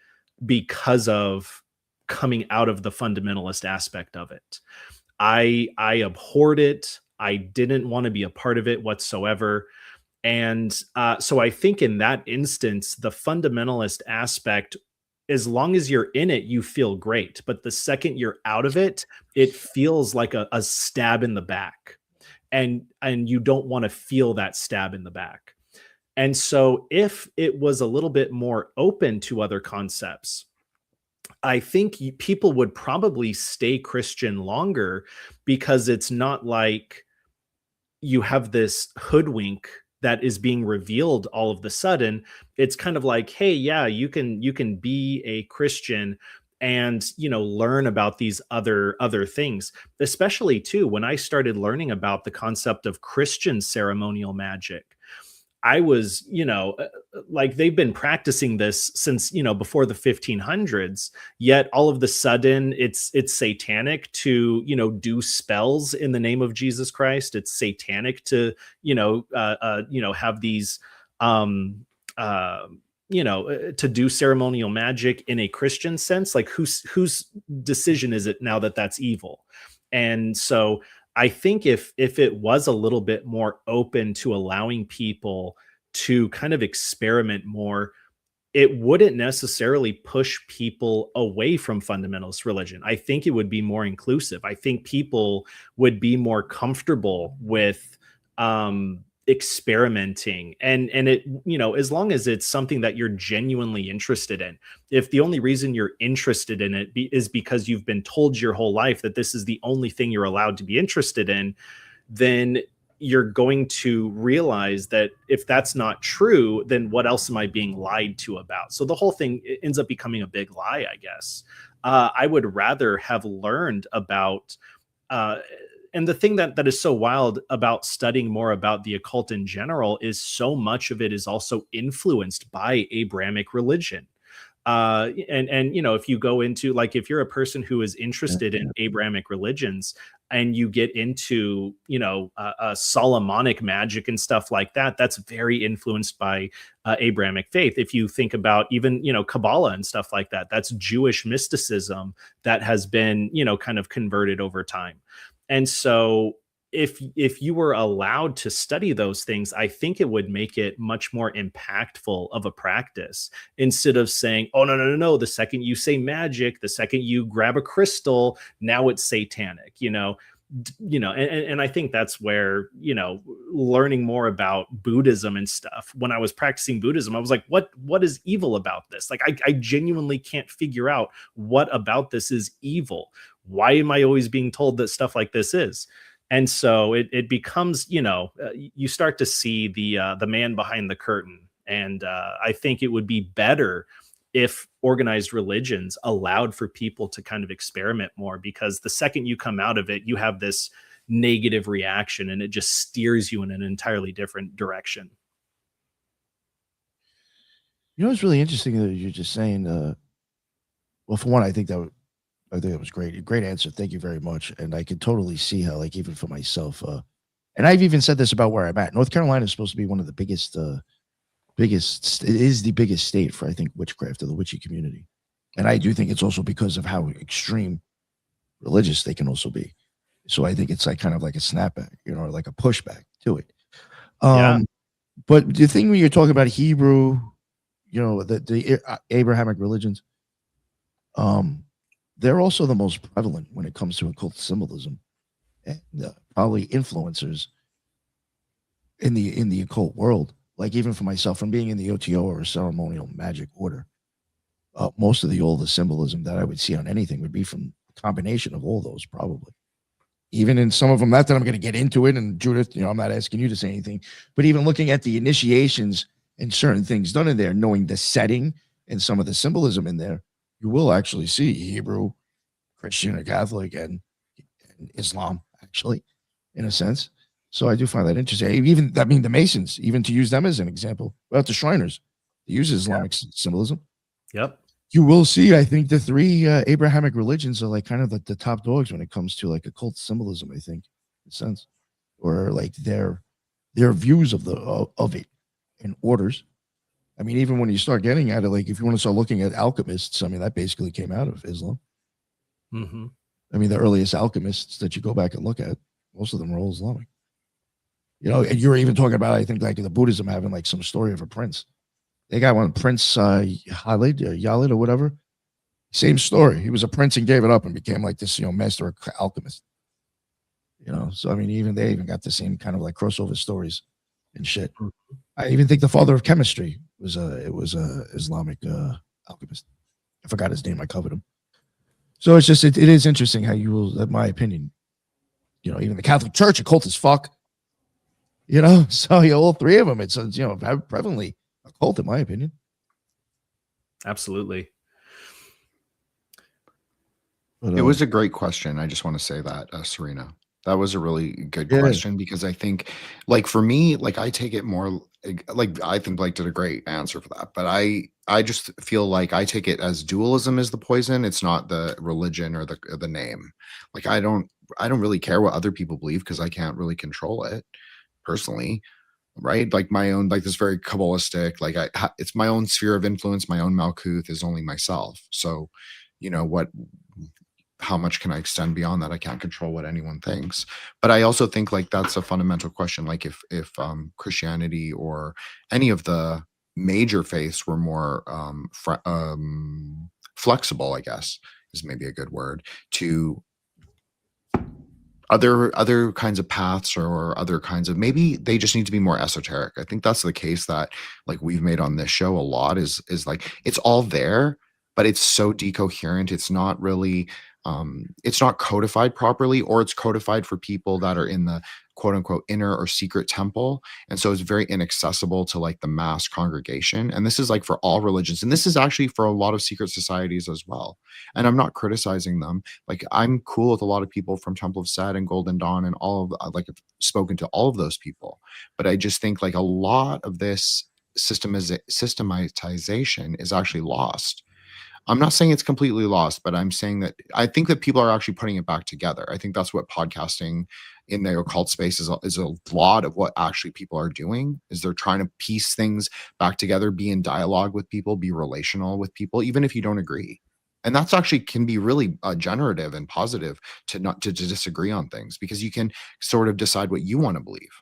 because of coming out of the fundamentalist aspect of it. I abhorred it. I didn't want to be a part of it whatsoever. And so I think in that instance, the fundamentalist aspect, as long as you're in it, you feel great. But the second you're out of it, it feels like a stab in the back. And you don't want to feel that stab in the back. And so if it was a little bit more open to other concepts, I think people would probably stay Christian longer, because it's not like you have this hoodwink that is being revealed all of the sudden. It's kind of like, hey, yeah, you can be a Christian and, you know, learn about these other things. Especially too, when I started learning about the concept of Christian ceremonial magic, I was, you know, like they've been practicing this since, you know, before the 1500s, yet all of the sudden it's satanic to, you know, do spells in the name of Jesus Christ. It's satanic to, have these, to do ceremonial magic in a Christian sense. Like whose decision is it now that that's evil? And so I think if it was a little bit more open to allowing people to kind of experiment more, it wouldn't necessarily push people away from fundamentalist religion. I think it would be more inclusive. I think people would be more comfortable with experimenting, and it, you know, as long as it's something that you're genuinely interested in. If the only reason you're interested in it is because you've been told your whole life that this is the only thing you're allowed to be interested in, then you're going to realize that if that's not true, then what else am I being lied to about? So the whole thing ends up becoming a big lie, I guess. I would rather have learned about and the thing that is so wild about studying more about the occult in general is so much of it is also influenced by Abrahamic religion. And you know, if you go into, like, if you're a person who is interested in Abrahamic religions and you get into, you know, Solomonic magic and stuff like that, that's very influenced by Abrahamic faith. If you think about even, you know, Kabbalah and stuff like that, that's Jewish mysticism that has been, you know, kind of converted over time. And so if you were allowed to study those things, I think it would make it much more impactful of a practice, instead of saying, oh, no. The second you say magic, the second you grab a crystal, now it's satanic, you know. And I think that's where, you know, learning more about Buddhism and stuff, when I was practicing Buddhism, I was like, what is evil about this? Like, I genuinely can't figure out what about this is evil. Why am I always being told that stuff like this is? And so it becomes, you know, you start to see the man behind the curtain. And I think it would be better if organized religions allowed for people to kind of experiment more, because the second you come out of it, you have this negative reaction and it just steers you in an entirely different direction. You know, it's really interesting that you're just saying, well, for one, I think that was great. Great answer. Thank you very much. And I can totally see how, like, even for myself, and I've even said this about where I'm at. North Carolina is supposed to be one of the biggest, it is the biggest state for, I think, witchcraft or the witchy community. And I do think it's also because of how extreme religious they can also be. So I think it's like kind of like a snapback, you know, or like a pushback to it. Yeah. But the thing when you're talking about Hebrew, you know, the Abrahamic religions, they're also the most prevalent when it comes to occult symbolism, and probably influencers in the occult world. Like, even for myself, from being in the OTO or a ceremonial magic order, most of the oldest symbolism that I would see on anything would be from a combination of all those, probably. Even in some of them, not that I'm going to get into it, and Judith, you know, I'm not asking you to say anything, but even looking at the initiations and certain things done in there, knowing the setting and some of the symbolism in there, you will actually see Hebrew, Christian, or Catholic, and Islam, actually, in a sense. So I do find that interesting. Even, I mean, the Masons, even to use them as an example, about the Shriners, they use Islamic symbolism. Yep. You will see, I think, the three Abrahamic religions are like kind of the top dogs when it comes to like occult symbolism, I think, in a sense, or like their views of it in orders. I mean, even when you start getting at it, like if you want to start looking at alchemists, I mean, that basically came out of Islam. Mm-hmm. I mean, the earliest alchemists that you go back and look at, most of them were all Islamic. You know, and you were even talking about, I think, like the Buddhism having like some story of a prince. They got one, Prince Yalid or whatever. Same story. He was a prince and gave it up and became like this, you know, master alchemist. You know, so I mean, they even got the same kind of like crossover stories and shit. Mm-hmm. I even think the father of chemistry was a Islamic alchemist. I forgot his name. I covered him. So it's just it is interesting how you will, in my opinion, you know, even the Catholic Church, occult as fuck. You know, so yeah, all three of them, it's, you know, prevalently occult, in my opinion. Absolutely. It was a great question. I just want to say that, Serena. That was a really good question, because I think, like, for me, like, I take it more like, I think Blake did a great answer for that, but I just feel like I take it as dualism is the poison. It's not the religion or the name. Like, I don't really care what other people believe, because I can't really control it personally, right? Like, my own, like, this very Kabbalistic, like, it's my own sphere of influence. My own Malkuth is only myself. So, you know, how much can I extend beyond that? I can't control what anyone thinks. But I also think, like, that's a fundamental question. Like, if Christianity or any of the major faiths were more flexible, I guess is maybe a good word, to other kinds of paths, or other kinds of, maybe they just need to be more esoteric. I think that's the case that like we've made on this show a lot, is like it's all there, but it's so decoherent. It's not really it's not codified properly, or it's codified for people that are in the quote unquote inner or secret temple, and so it's very inaccessible to like the mass congregation. And this is like for all religions, and this is actually for a lot of secret societies as well. And I'm not criticizing them. Like I'm cool with a lot of people from Temple of Set and Golden Dawn and all of like I've spoken to all of those people, but I just think like a lot of this systematization is actually lost. I'm not saying it's completely lost, but I'm saying that I think that people are actually putting it back together. I think that's what podcasting in the occult space is a lot of what actually people are doing, is they're trying to piece things back together, be in dialogue with people, be relational with people, even if you don't agree. And that's actually can be really generative and positive to not to disagree on things, because you can sort of decide what you want to believe.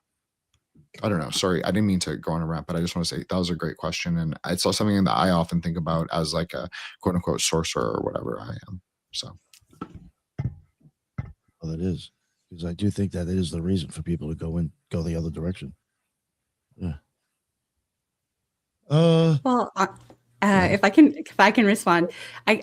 I don't know. Sorry, I didn't mean to go on a rant, but I just want to say that was a great question. And it's also something that I often think about as like a quote unquote sorcerer or whatever I am. So. Well, it is, because I do think that it is the reason for people to go the other direction. Yeah. Well, if I can respond, I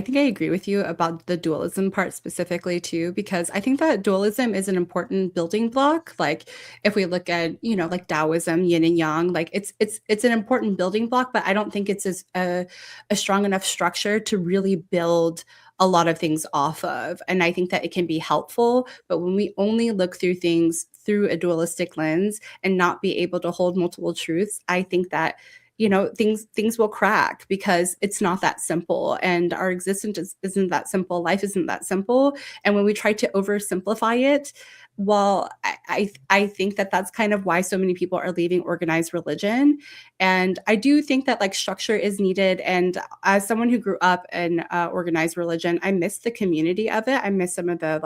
think I agree with you about the dualism part specifically too, because I think that dualism is an important building block. Like if we look at, like Taoism, yin and yang, like it's an important building block, but I don't think it's a strong enough structure to really build a lot of things off of. And I think that it can be helpful, but when we only look through things through a dualistic lens and not be able to hold multiple truths, I think that things will crack, because it's not that simple, and our existence isn't that simple. Life isn't that simple. And when we try to oversimplify it, well, I think that that's kind of why so many people are leaving organized religion. And I do think that like structure is needed. And as someone who grew up in organized religion, I miss the community of it. I miss some of the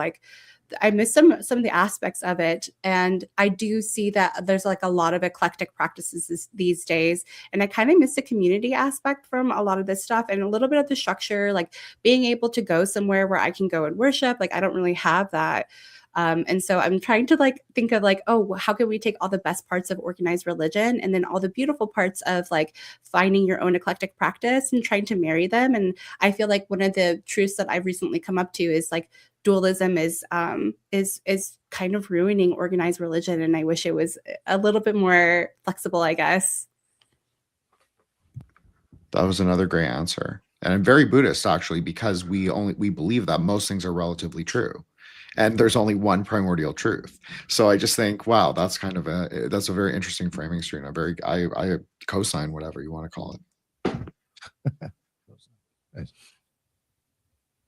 some of the aspects of it. And I do see that there's like a lot of eclectic practices these days. And I kind of miss the community aspect from a lot of this stuff, and a little bit of the structure, like being able to go somewhere where I can go and worship. Like I don't really have that. And so I'm trying to like think of like, oh, how can we take all the best parts of organized religion and then all the beautiful parts of like finding your own eclectic practice and trying to marry them. And I feel like one of the truths that I've recently come up to is like dualism is kind of ruining organized religion. And I wish it was a little bit more flexible, I guess. That was another great answer. And I'm very Buddhist actually, because we believe that most things are relatively true. And there's only one primordial truth. So I just think, wow, that's a very interesting framing, Serena. I co-sign whatever you want to call it. Nice.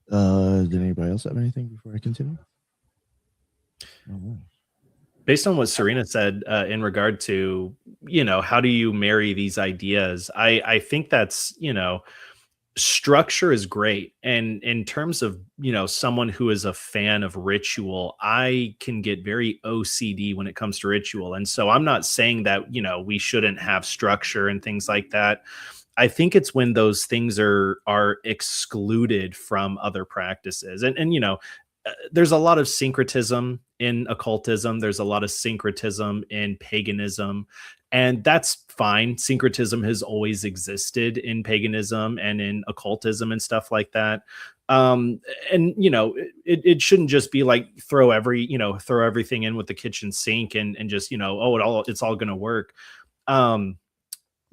Did anybody else have anything before I continue? Based on what Serena said in regard to, how do you marry these ideas? I think that's, structure is great. And in terms of, someone who is a fan of ritual, I can get very OCD when it comes to ritual. And so I'm not saying that, we shouldn't have structure and things like that. I think it's when those things are excluded from other practices. And there's a lot of syncretism in occultism. There's a lot of syncretism in paganism, and that's fine. Syncretism has always existed in paganism and in occultism and stuff like that. And it shouldn't just be like throw everything in with the kitchen sink and just it's all going to work.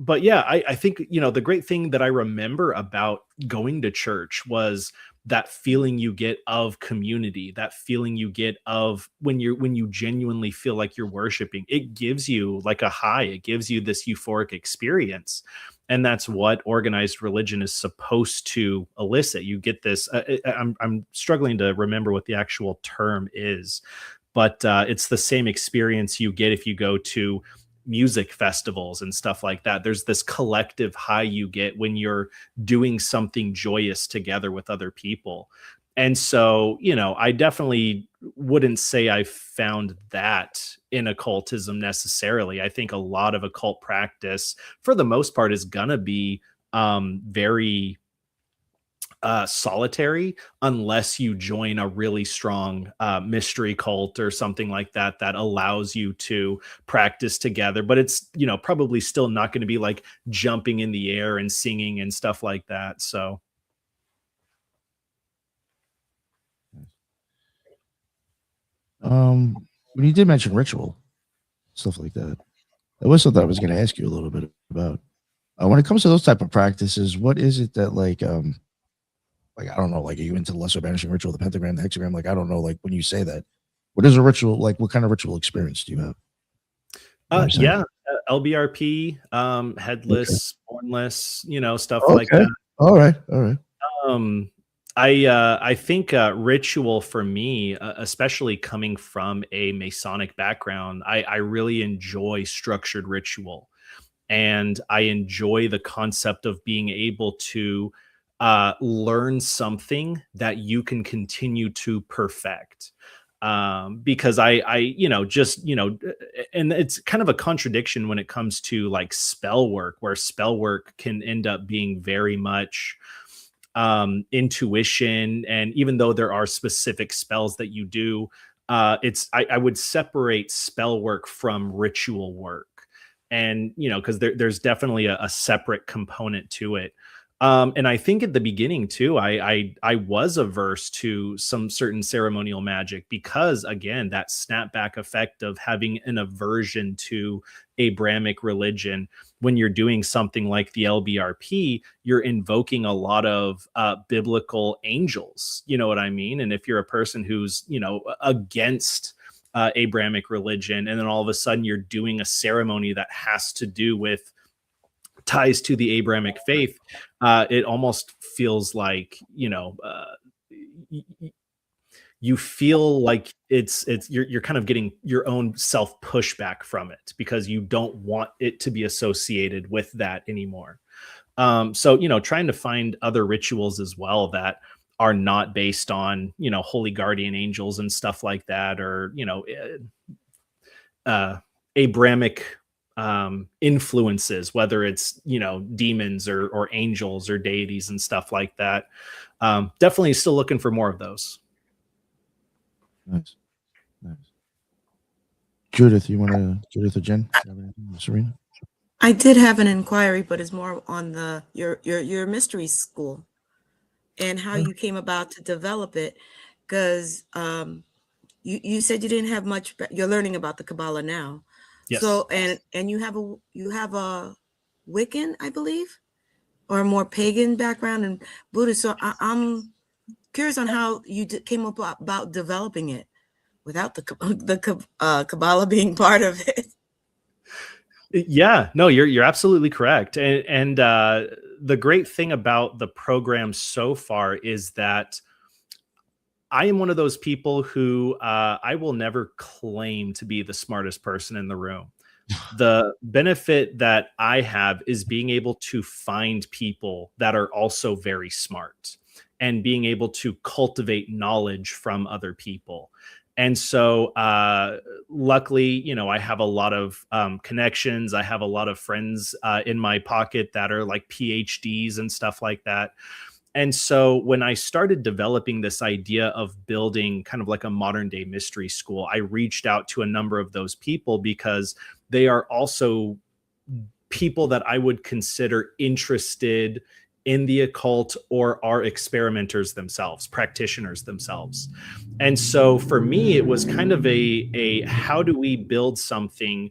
But yeah, I think, the great thing that I remember about going to church was that feeling you get of community, that feeling you get of when you genuinely feel like you're worshiping. It gives you like a high, it gives you this euphoric experience. And that's what organized religion is supposed to elicit. You get this, I'm struggling to remember what the actual term is, but it's the same experience you get if you go to music festivals and stuff like that. There's this collective high you get when you're doing something joyous together with other people. And so, I definitely wouldn't say I found that in occultism necessarily. I think a lot of occult practice, for the most part, is gonna be very solitary unless you join a really strong mystery cult or something like that that allows you to practice together. But it's, you know, probably still not going to be like jumping in the air and singing and stuff like that. So when you did mention ritual stuff like that, that was something I was going to ask you a little bit about. When it comes to those type of practices, what is it that like I don't know, like, are you into the lesser banishing ritual, the pentagram, the hexagram? Like, I don't know, like when you say that, what is a ritual? Like, what kind of ritual experience do you have? yeah, LBRP, headless, hornless, you know, stuff like Okay. that. All right. All right. I think ritual for me, especially coming from a Masonic background, I really enjoy structured ritual, and I enjoy the concept of being able to learn something that you can continue to perfect. Because you know, just, you know, and it's kind of a contradiction when it comes to like spell work, where spell work can end up being very much intuition. And even though there are specific spells that you do, I would separate spell work from ritual work. And, you know, because there's definitely a separate component to it. And I think at the beginning too, I was averse to some certain ceremonial magic because, again, that snapback effect of having an aversion to Abrahamic religion. When you're doing something like the LBRP, you're invoking a lot of biblical angels. You know what I mean? And if you're a person who's, you know, against Abrahamic religion, and then all of a sudden you're doing a ceremony that has to do with ties to the Abrahamic faith, it almost feels like, you know, you feel like you're kind of getting your own self pushback from it because you don't want it to be associated with that anymore. So, you know, trying to find other rituals as well that are not based on, you know, holy guardian angels and stuff like that, or, you know, Abrahamic influences, whether it's, you know, demons or angels or deities and stuff like that. Definitely still looking for more of those. Nice. Nice. Judith, you want to, Judith or Jen? Serena? I did have an inquiry, but it's more on the your mystery school and how you came about to develop it, because you said you didn't have much. You're learning about the Kabbalah now, Yes. so and you have a Wiccan, I believe, or a more pagan background and Buddhist. So I'm curious on how you came up about developing it without the Kabbalah being part of it. Yeah, no, you're absolutely correct. And the great thing about the program so far is that I am one of those people who I will never claim to be the smartest person in the room. The benefit that I have is being able to find people that are also very smart and being able to cultivate knowledge from other people. And so, luckily, you know, I have a lot of connections. I have a lot of friends in my pocket that are like PhDs and stuff like that. And so when I started developing this idea of building kind of like a modern day mystery school, I reached out to a number of those people because they are also people that I would consider interested in the occult or are experimenters themselves, practitioners themselves. And so for me, it was kind of a how do we build something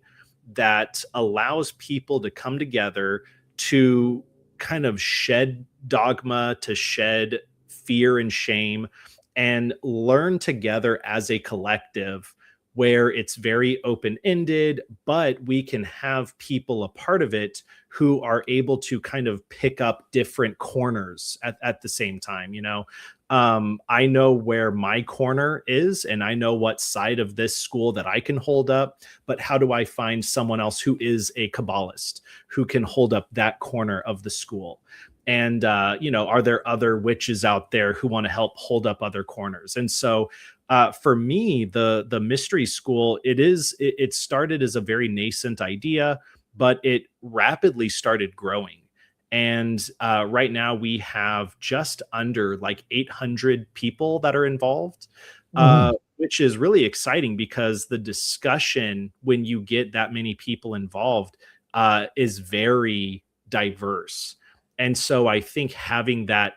that allows people to come together to kind of shed dogma, to shed fear and shame, and learn together as a collective, where it's very open-ended, but we can have people a part of it who are able to kind of pick up different corners at the same time. You know, I know where my corner is, and I know what side of this school that I can hold up, but how do I find someone else who is a Kabbalist who can hold up that corner of the school? And, you know, are there other witches out there who want to help hold up other corners? And so, for me, the mystery school, it started as a very nascent idea, but it rapidly started growing. And right now we have just under like 800 people that are involved, which is really exciting because the discussion, when you get that many people involved, is very diverse. And so I think having that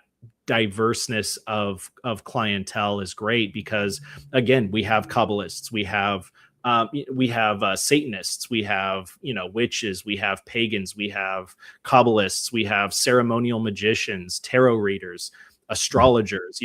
diverseness of clientele is great because, again, we have Kabbalists, we have Satanists, we have, witches, we have pagans, we have Kabbalists, we have ceremonial magicians, tarot readers, astrologers,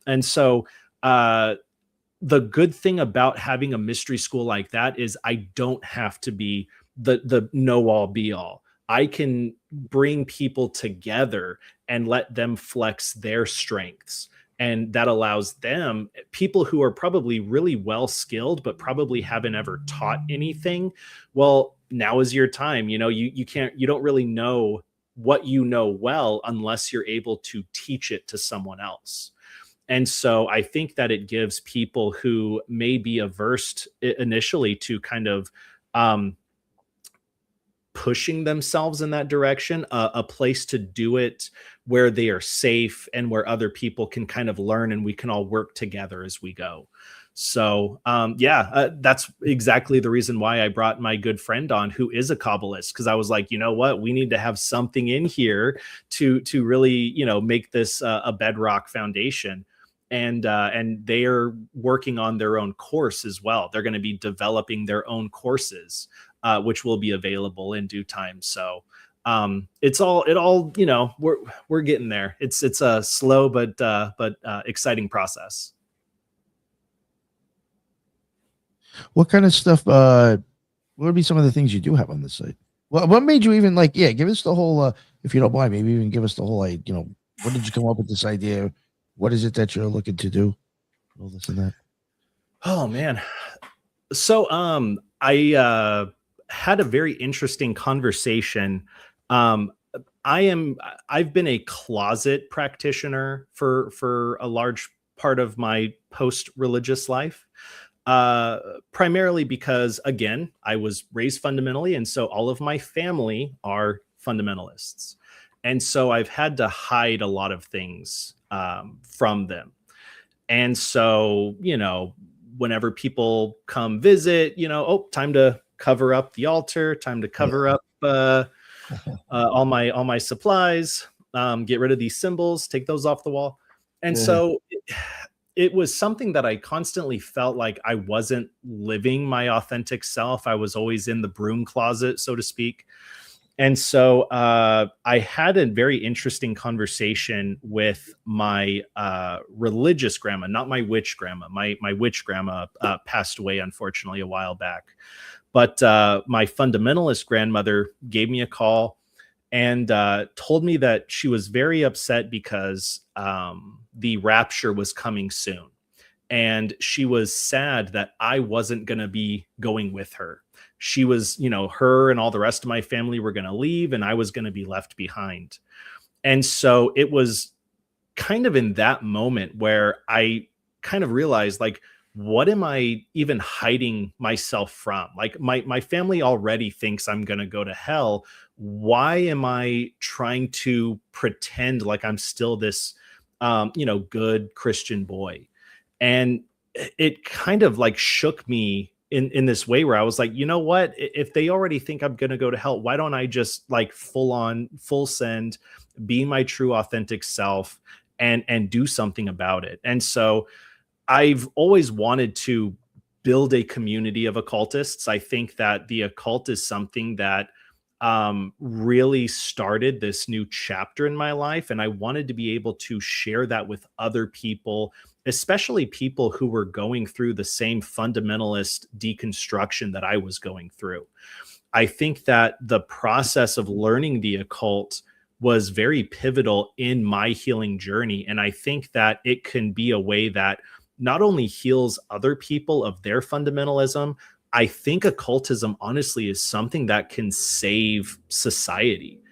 and so the good thing about having a mystery school like that is I don't have to be the know all be all. I can bring people together and let them flex their strengths. And that allows them, people who are probably really well skilled, but probably haven't ever taught anything. Well, now is your time. You don't really know what you know well unless you're able to teach it to someone else. And so I think that it gives people who may be averse initially to kind of pushing themselves in that direction, a place to do it where they are safe and where other people can kind of learn and we can all work together as we go. So that's exactly the reason why I brought my good friend on, who is a Kabbalist, because I was like, you know what, we need to have something in here to really, make this a bedrock foundation. And they are working on their own course as well. They're going to be developing their own courses, which will be available in due time. So it all we're getting there. It's a slow but exciting process. What kind of stuff? What would be some of the things you do have on this site? What made you even give us the whole, if you don't mind, maybe even give us the whole, what did you come up with this idea? What is it that you're looking to do? All this and that. Oh man. So I had a very interesting conversation. I've been a closet practitioner for a large part of my post-religious life. Primarily because, again, I was raised fundamentally, and so all of my family are fundamentalists. And so I've had to hide a lot of things from them. And so, whenever people come visit, time to cover up the altar, time to cover up all my supplies, get rid of these symbols, take those off the wall. And so it was something that I constantly felt like I wasn't living my authentic self. I was always in the broom closet, so to speak. And so I had a very interesting conversation with my religious grandma, not my witch grandma. My witch grandma passed away, unfortunately, a while back. But my fundamentalist grandmother gave me a call and told me that she was very upset because the rapture was coming soon. And she was sad that I wasn't going to be going with her. She was, her and all the rest of my family were going to leave and I was going to be left behind. And so it was kind of in that moment where I kind of realized, like, what am I even hiding myself from? Like my family already thinks I'm going to go to hell. Why am I trying to pretend like I'm still this, good Christian boy? And it kind of like shook me in this way where I was like, you know what, if they already think I'm going to go to hell, why don't I just like full send, be my true authentic self and do something about it? And so I've always wanted to build a community of occultists. I think that the occult is something that really started this new chapter in my life. And I wanted to be able to share that with other people, especially people who were going through the same fundamentalist deconstruction that I was going through. I think that the process of learning the occult was very pivotal in my healing journey. And I think that it can be a way that not only heals other people of their fundamentalism, I think occultism honestly is something that can save society.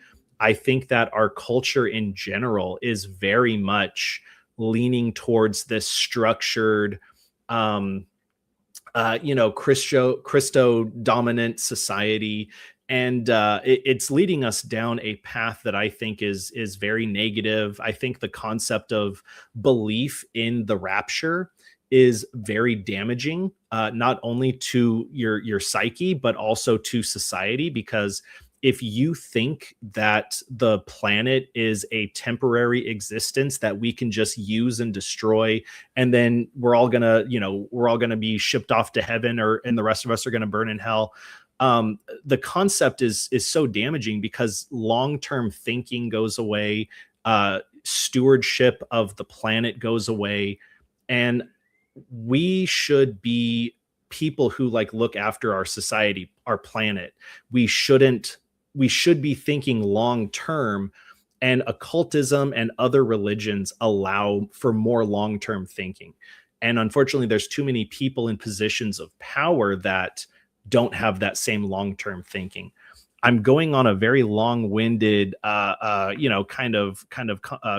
I think that our culture in general is very much leaning towards this structured, Christo-dominant society. And it's leading us down a path that I think is very negative. I think the concept of belief in the rapture is very damaging, not only to your psyche, but also to society, because if you think that the planet is a temporary existence that we can just use and destroy, and then we're all gonna be shipped off to heaven, and the rest of us are gonna burn in hell. The concept is so damaging, because long-term thinking goes away, stewardship of the planet goes away, and we should be people who look after our society, our planet. We should be thinking long term, and occultism and other religions allow for more long term thinking. And unfortunately, there's too many people in positions of power that don't have that same long term thinking. I'm going on a very long-winded,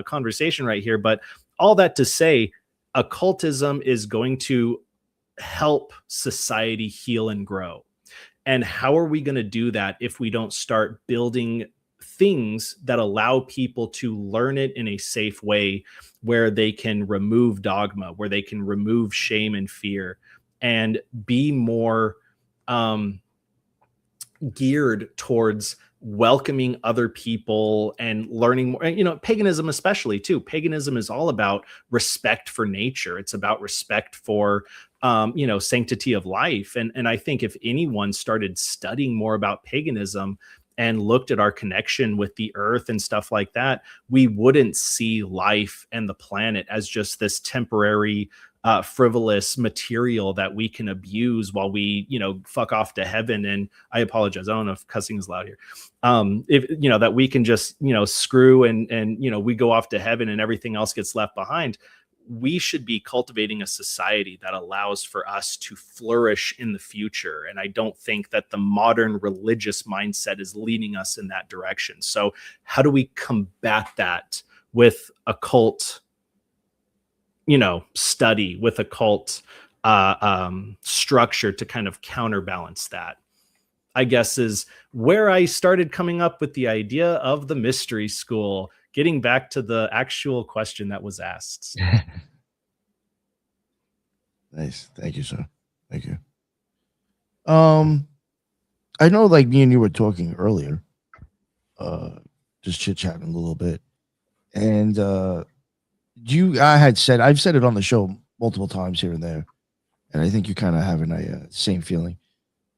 conversation right here, but all that to say, occultism is going to help society heal and grow. And how are we going to do that if we don't start building things that allow people to learn it in a safe way, where they can remove dogma, where they can remove shame and fear, and be more geared towards welcoming other people and learning more. Paganism especially too. Paganism is all about respect for nature. It's about respect for sanctity of life. And I think if anyone started studying more about paganism and looked at our connection with the earth and stuff like that, we wouldn't see life and the planet as just this temporary frivolous material that we can abuse while we fuck off to heaven. And I apologize, I don't know if cussing is loud here. If that we can just screw and we go off to heaven and everything else gets left behind. We should be cultivating a society that allows for us to flourish in the future. And I don't think that the modern religious mindset is leading us in that direction. So how do we combat that with occult study, with occult structure to kind of counterbalance that? I guess is where I started coming up with the idea of the mystery school, getting back to the actual question that was asked. Nice. Thank you, sir. Thank you. I know me and you were talking earlier, just chit-chatting a little bit. And I've said it on the show multiple times here and there, and I think you kind of having a same feeling.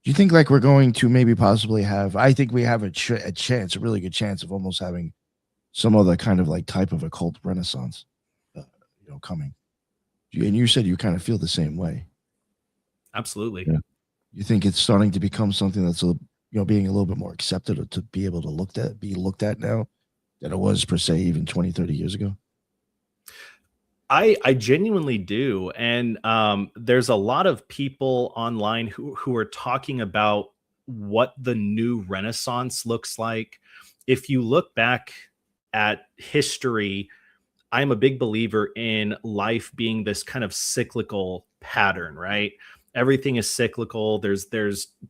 Do you think we're going to maybe possibly have? I think we have a chance, a really good chance of almost having some other kind of type of occult renaissance, coming. And you said you kind of feel the same way. Absolutely. Yeah. You think it's starting to become something that's being a little bit more accepted, or to be able to be looked at now than it was per se even 20, 30 years ago? I genuinely do. And there's a lot of people online who are talking about what the new Renaissance looks like. If you look back at history, I'm a big believer in life being this kind of cyclical pattern, right? Everything is cyclical. There's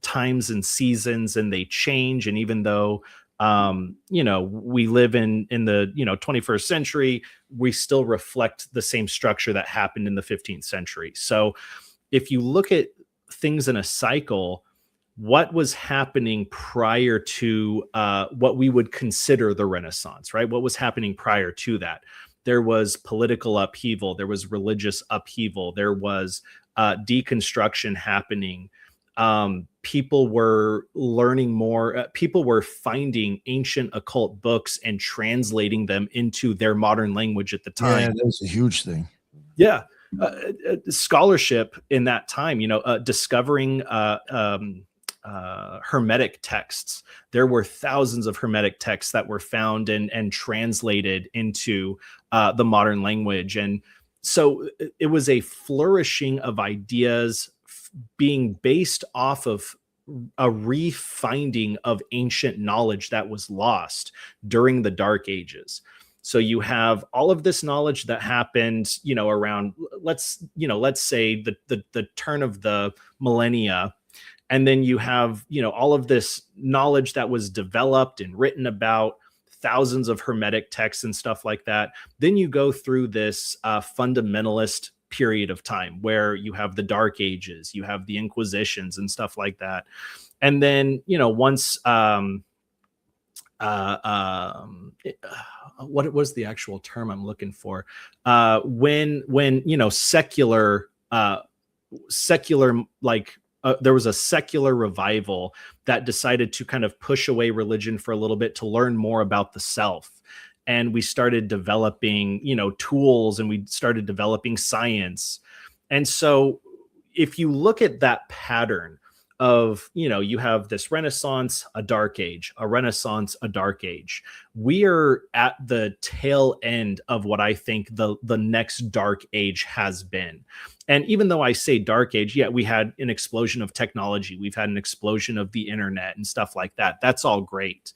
times and seasons, and they change. And even though we live in the 21st century, we still reflect the same structure that happened in the 15th century. So if you look at things in a cycle, what was happening prior to what we would consider the Renaissance, right? What was happening prior to that? There was political upheaval. There was religious upheaval. There was deconstruction happening. People were learning more. People were finding ancient occult books and translating them into their modern language at the time. Yeah, that was a huge thing. Yeah. Scholarship in that time, discovering Hermetic texts. There were thousands of Hermetic texts that were found and translated into the modern language. And so it was a flourishing of ideas being based off of a refinding of ancient knowledge that was lost during the Dark Ages. So you have all of this knowledge that happened, around let's say the turn of the millennia, And then you have, all of this knowledge that was developed and written about, thousands of Hermetic texts and stuff like that. Then you go through this fundamentalist period of time where you have the Dark Ages, you have the Inquisitions and stuff like that. And then, once what was the actual term I'm looking for? When secular there was a secular revival that decided to kind of push away religion for a little bit to learn more about the self. And we started developing, tools, and we started developing science. And so if you look at that pattern of, you have this Renaissance, a Dark Age, a Renaissance, a Dark Age. We are at the tail end of what I think the next Dark Age has been. And even though I say Dark Age, we had an explosion of technology. We've had an explosion of the internet and stuff like that. That's all great.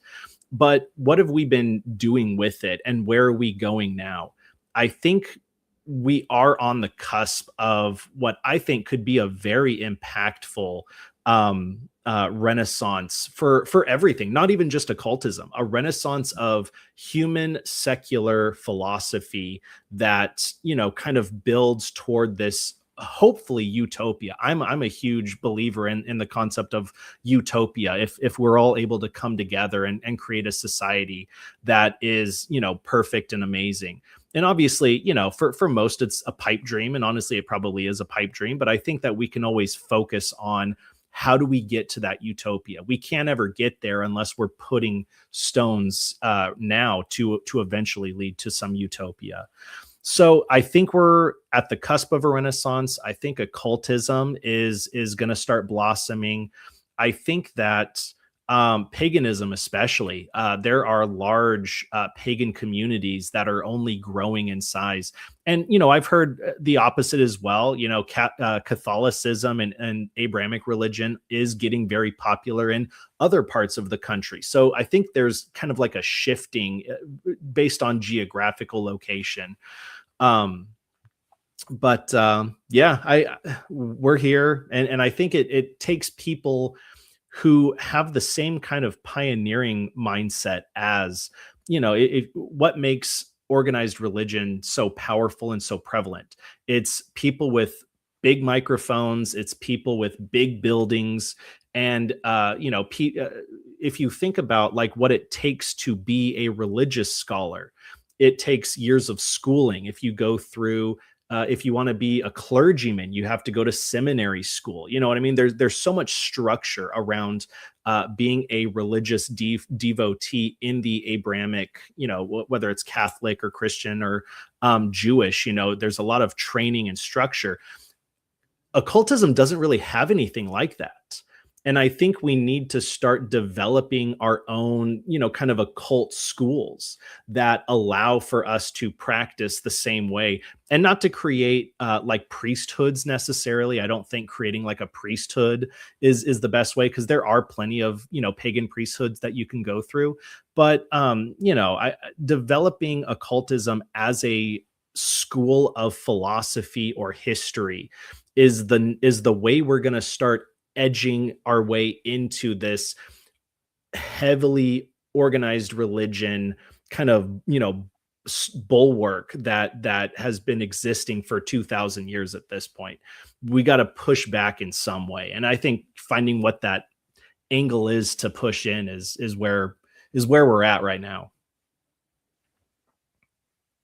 But what have we been doing with it, and where are we going now? I think we are on the cusp of what I think could be a very impactful renaissance for everything, not even just occultism, a renaissance of human secular philosophy that, kind of builds toward this hopefully utopia. I'm a huge believer in the concept of utopia. If we're all able to come together and create a society that is, perfect and amazing. And obviously, for most it's a pipe dream, and honestly, it probably is a pipe dream, but I think that we can always focus on how do we get to that utopia. We can't ever get there unless we're putting stones now to eventually lead to some utopia. So I think we're at the cusp of a renaissance. I think occultism is going to start blossoming. I think that paganism, especially, there are large pagan communities that are only growing in size. And, I've heard the opposite as well. Catholicism and Abrahamic religion is getting very popular in other parts of the country. So I think there's kind of like a shifting based on geographical location. We're here. And I think it takes people who have the same kind of pioneering mindset as, what makes organized religion so powerful and so prevalent. It's people with big microphones, it's people with big buildings. And, if you think about like what it takes to be a religious scholar, it takes years of schooling. If you go through if you want to be a clergyman, you have to go to seminary school. You know what I mean? There's so much structure around being a religious devotee in the Abrahamic, whether it's Catholic or Christian or Jewish, there's a lot of training and structure. Occultism doesn't really have anything like that. And I think we need to start developing our own, kind of occult schools that allow for us to practice the same way, and not to create like priesthoods necessarily. I don't think creating like a priesthood is the best way, because there are plenty of, pagan priesthoods that you can go through. But, developing occultism as a school of philosophy or history is the way we're going to start edging our way into this heavily organized religion kind of, bulwark that has been existing for 2,000 years at this point. We got to push back in some way. And I think finding what that angle is to push in is where we're at right now.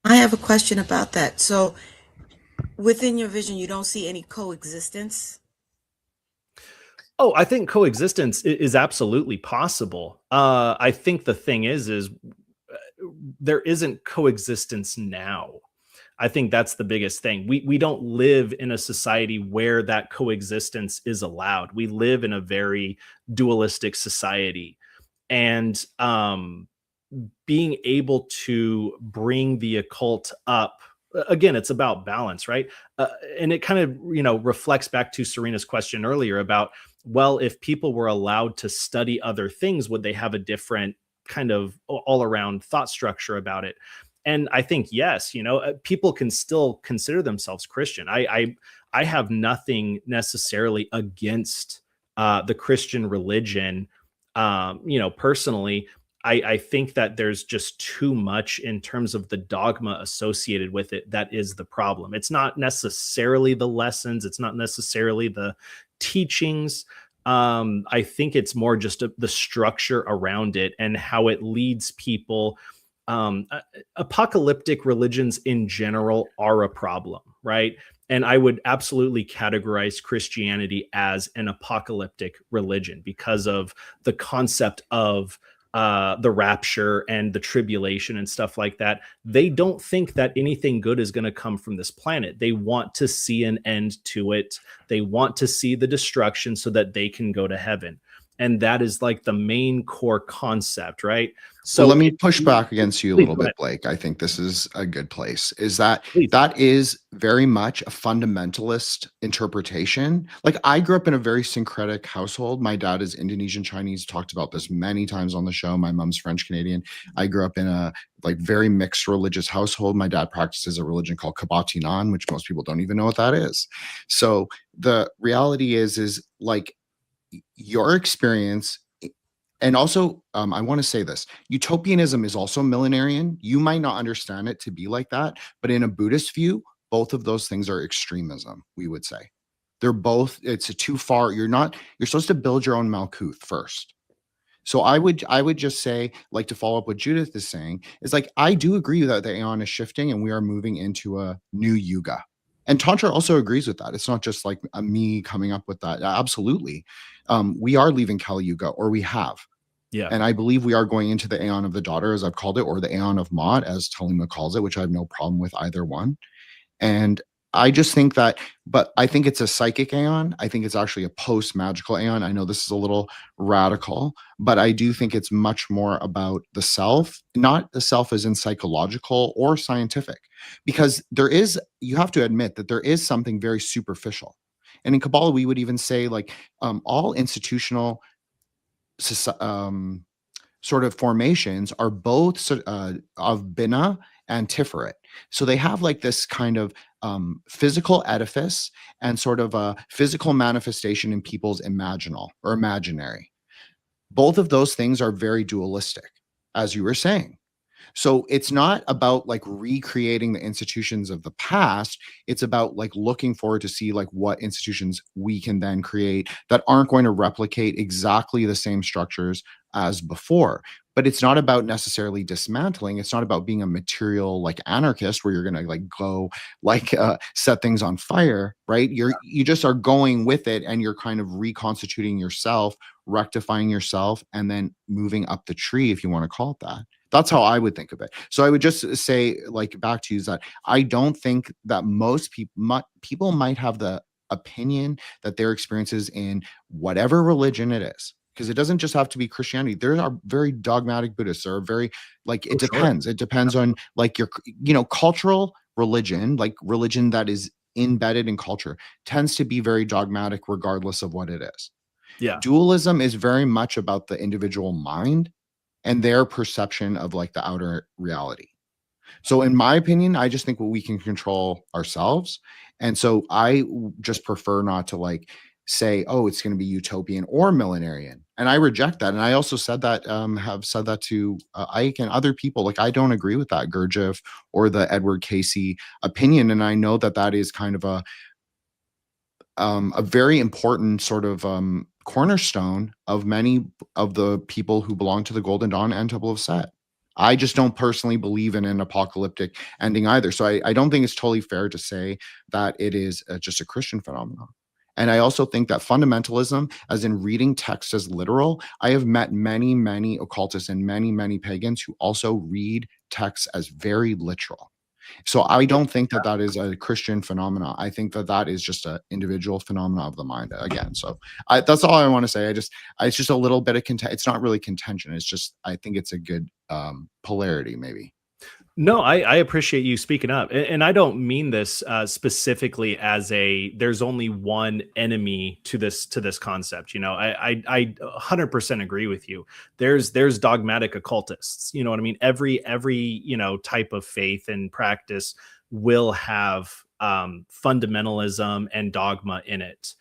I have a question about that. So within your vision, you don't see any coexistence? Oh, I think coexistence is absolutely possible. I think the thing is there isn't coexistence now. I think that's the biggest thing. We don't live in a society where that coexistence is allowed. We live in a very dualistic society, and being able to bring the occult up, again, it's about balance, right? And it kind of, reflects back to Serena's question earlier about, well, if people were allowed to study other things, would they have a different kind of all around thought structure about it? And I think, yes, people can still consider themselves Christian. I have nothing necessarily against the Christian religion, personally, I think that there's just too much in terms of the dogma associated with it. That is the problem. It's not necessarily the lessons. It's not necessarily the teachings. I think it's more just the structure around it and how it leads people. Apocalyptic religions in general are a problem, right? And I would absolutely categorize Christianity as an apocalyptic religion because of the concept of the rapture and the tribulation and stuff like that. They don't think that anything good is going to come from this planet. They want to see an end to it. They want to see the destruction so that they can go to heaven. And that is like the main core concept, right? So let me push back against you a little bit, ahead. Blake. I think this is a good place. Is that Please. that is very much a fundamentalist interpretation. Like, I grew up in a very syncretic household. My dad is Indonesian Chinese. Talked about this many times on the show. My mom's French Canadian. I grew up in a very mixed religious household. My dad practices a religion called Kabatinan, which most people don't even know what that is. So the reality is like your experience. And also, I want to say this, utopianism is also millenarian. You might not understand it to be like that, but in a Buddhist view, both of those things are extremism, we would say. They're both, it's too far. You're supposed to build your own Malkuth first. So I would just say, like, to follow up what Judith is saying, is like, I do agree that the aeon is shifting and we are moving into a new yuga. And Tantra also agrees with that. It's not just like me coming up with that. Absolutely. We are leaving Kali Yuga, or we have. Yeah. And I believe we are going into the Aeon of the Daughter, as I've called it, or the Aeon of Maat, as Talima calls it, which I have no problem with either one. And I just think that, but I think it's a psychic Aeon. I think it's actually a post-magical Aeon. I know this is a little radical, but I do think it's much more about the self, not the self as in psychological or scientific, because you have to admit that there is something very superficial. And in Kabbalah, we would even say, like, all institutional sort of formations are both of Bina and Tiferet. So they have like this kind of physical edifice and sort of a physical manifestation in people's imaginal or imaginary. Both of those things are very dualistic, as you were saying. So it's not about like recreating the institutions of the past. It's about like looking forward to see like what institutions we can then create that aren't going to replicate exactly the same structures as before. But it's not about necessarily dismantling. It's not about being a material like anarchist where you're going to like go like set things on fire, right? You just are going with it and you're kind of reconstituting yourself, rectifying yourself, and then moving up the tree, if you want to call it that. That's how I would think of it. So I would just say, like, back to you, is that I don't think that most people might have the opinion that their experiences in whatever religion it is, because it doesn't just have to be Christianity. There are very dogmatic Buddhists. There are very, like, it depends. Sure. It depends on like your, cultural religion, like religion that is embedded in culture tends to be very dogmatic regardless of what it is. Yeah. Dualism is very much about the individual mind and their perception of like the outer reality. So in my opinion, I just think we can control ourselves. And so I just prefer not to like say, oh, it's going to be utopian or millenarian. And I reject that. And I also said that, have said that to Ike and other people. Like, I don't agree with that Gurdjieff or the Edward Casey opinion. And I know that that is kind of a very important sort of cornerstone of many of the people who belong to the Golden Dawn and Temple of Set. I just don't personally believe in an apocalyptic ending either. So I don't think it's totally fair to say that it is just a Christian phenomenon. And I also think that fundamentalism, as in reading text as literal, I have met many, many occultists and many, many pagans who also read texts as very literal. So I don't think that that is a Christian phenomenon. I think that that is just an individual phenomenon of the mind again. So that's all I want to say. It's just a little bit of it's not really contention. It's just, I think it's a good polarity maybe. No, I appreciate you speaking up. And I don't mean this specifically as there's only one enemy to this concept. I 100% agree with you. There's dogmatic occultists, you know what I mean? Every type of faith and practice will have fundamentalism and dogma in it.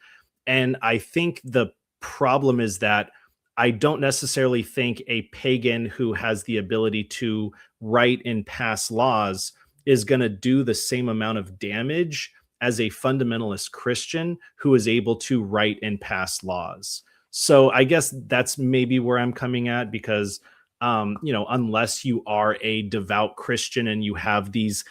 And I think the problem is that I don't necessarily think a pagan who has the ability to write and pass laws is going to do the same amount of damage as a fundamentalist Christian who is able to write and pass laws. So I guess that's maybe where I'm coming at, because unless you are a devout Christian and you have these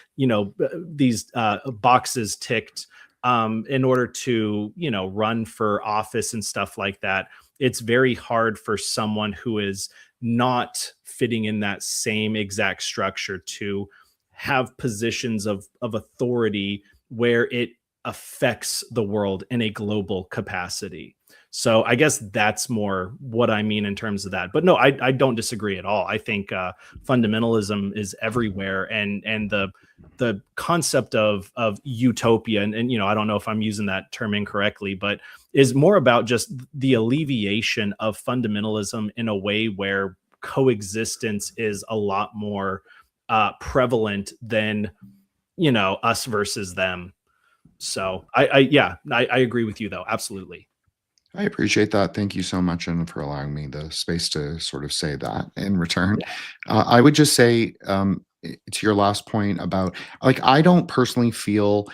boxes ticked in order to run for office and stuff like that, it's very hard for someone who is not fitting in that same exact structure to have positions of authority where it affects the world in a global capacity. So I guess that's more what I mean in terms of that. But no, I don't disagree at all. I think fundamentalism is everywhere, and the concept of utopia, and I don't know if I'm using that term incorrectly, but is more about just the alleviation of fundamentalism in a way where coexistence is a lot more prevalent than us versus them. So I agree with you though, absolutely. I appreciate that. Thank you so much, and for allowing me the space to sort of say that in return. I would just say to your last point about, like, I don't personally feel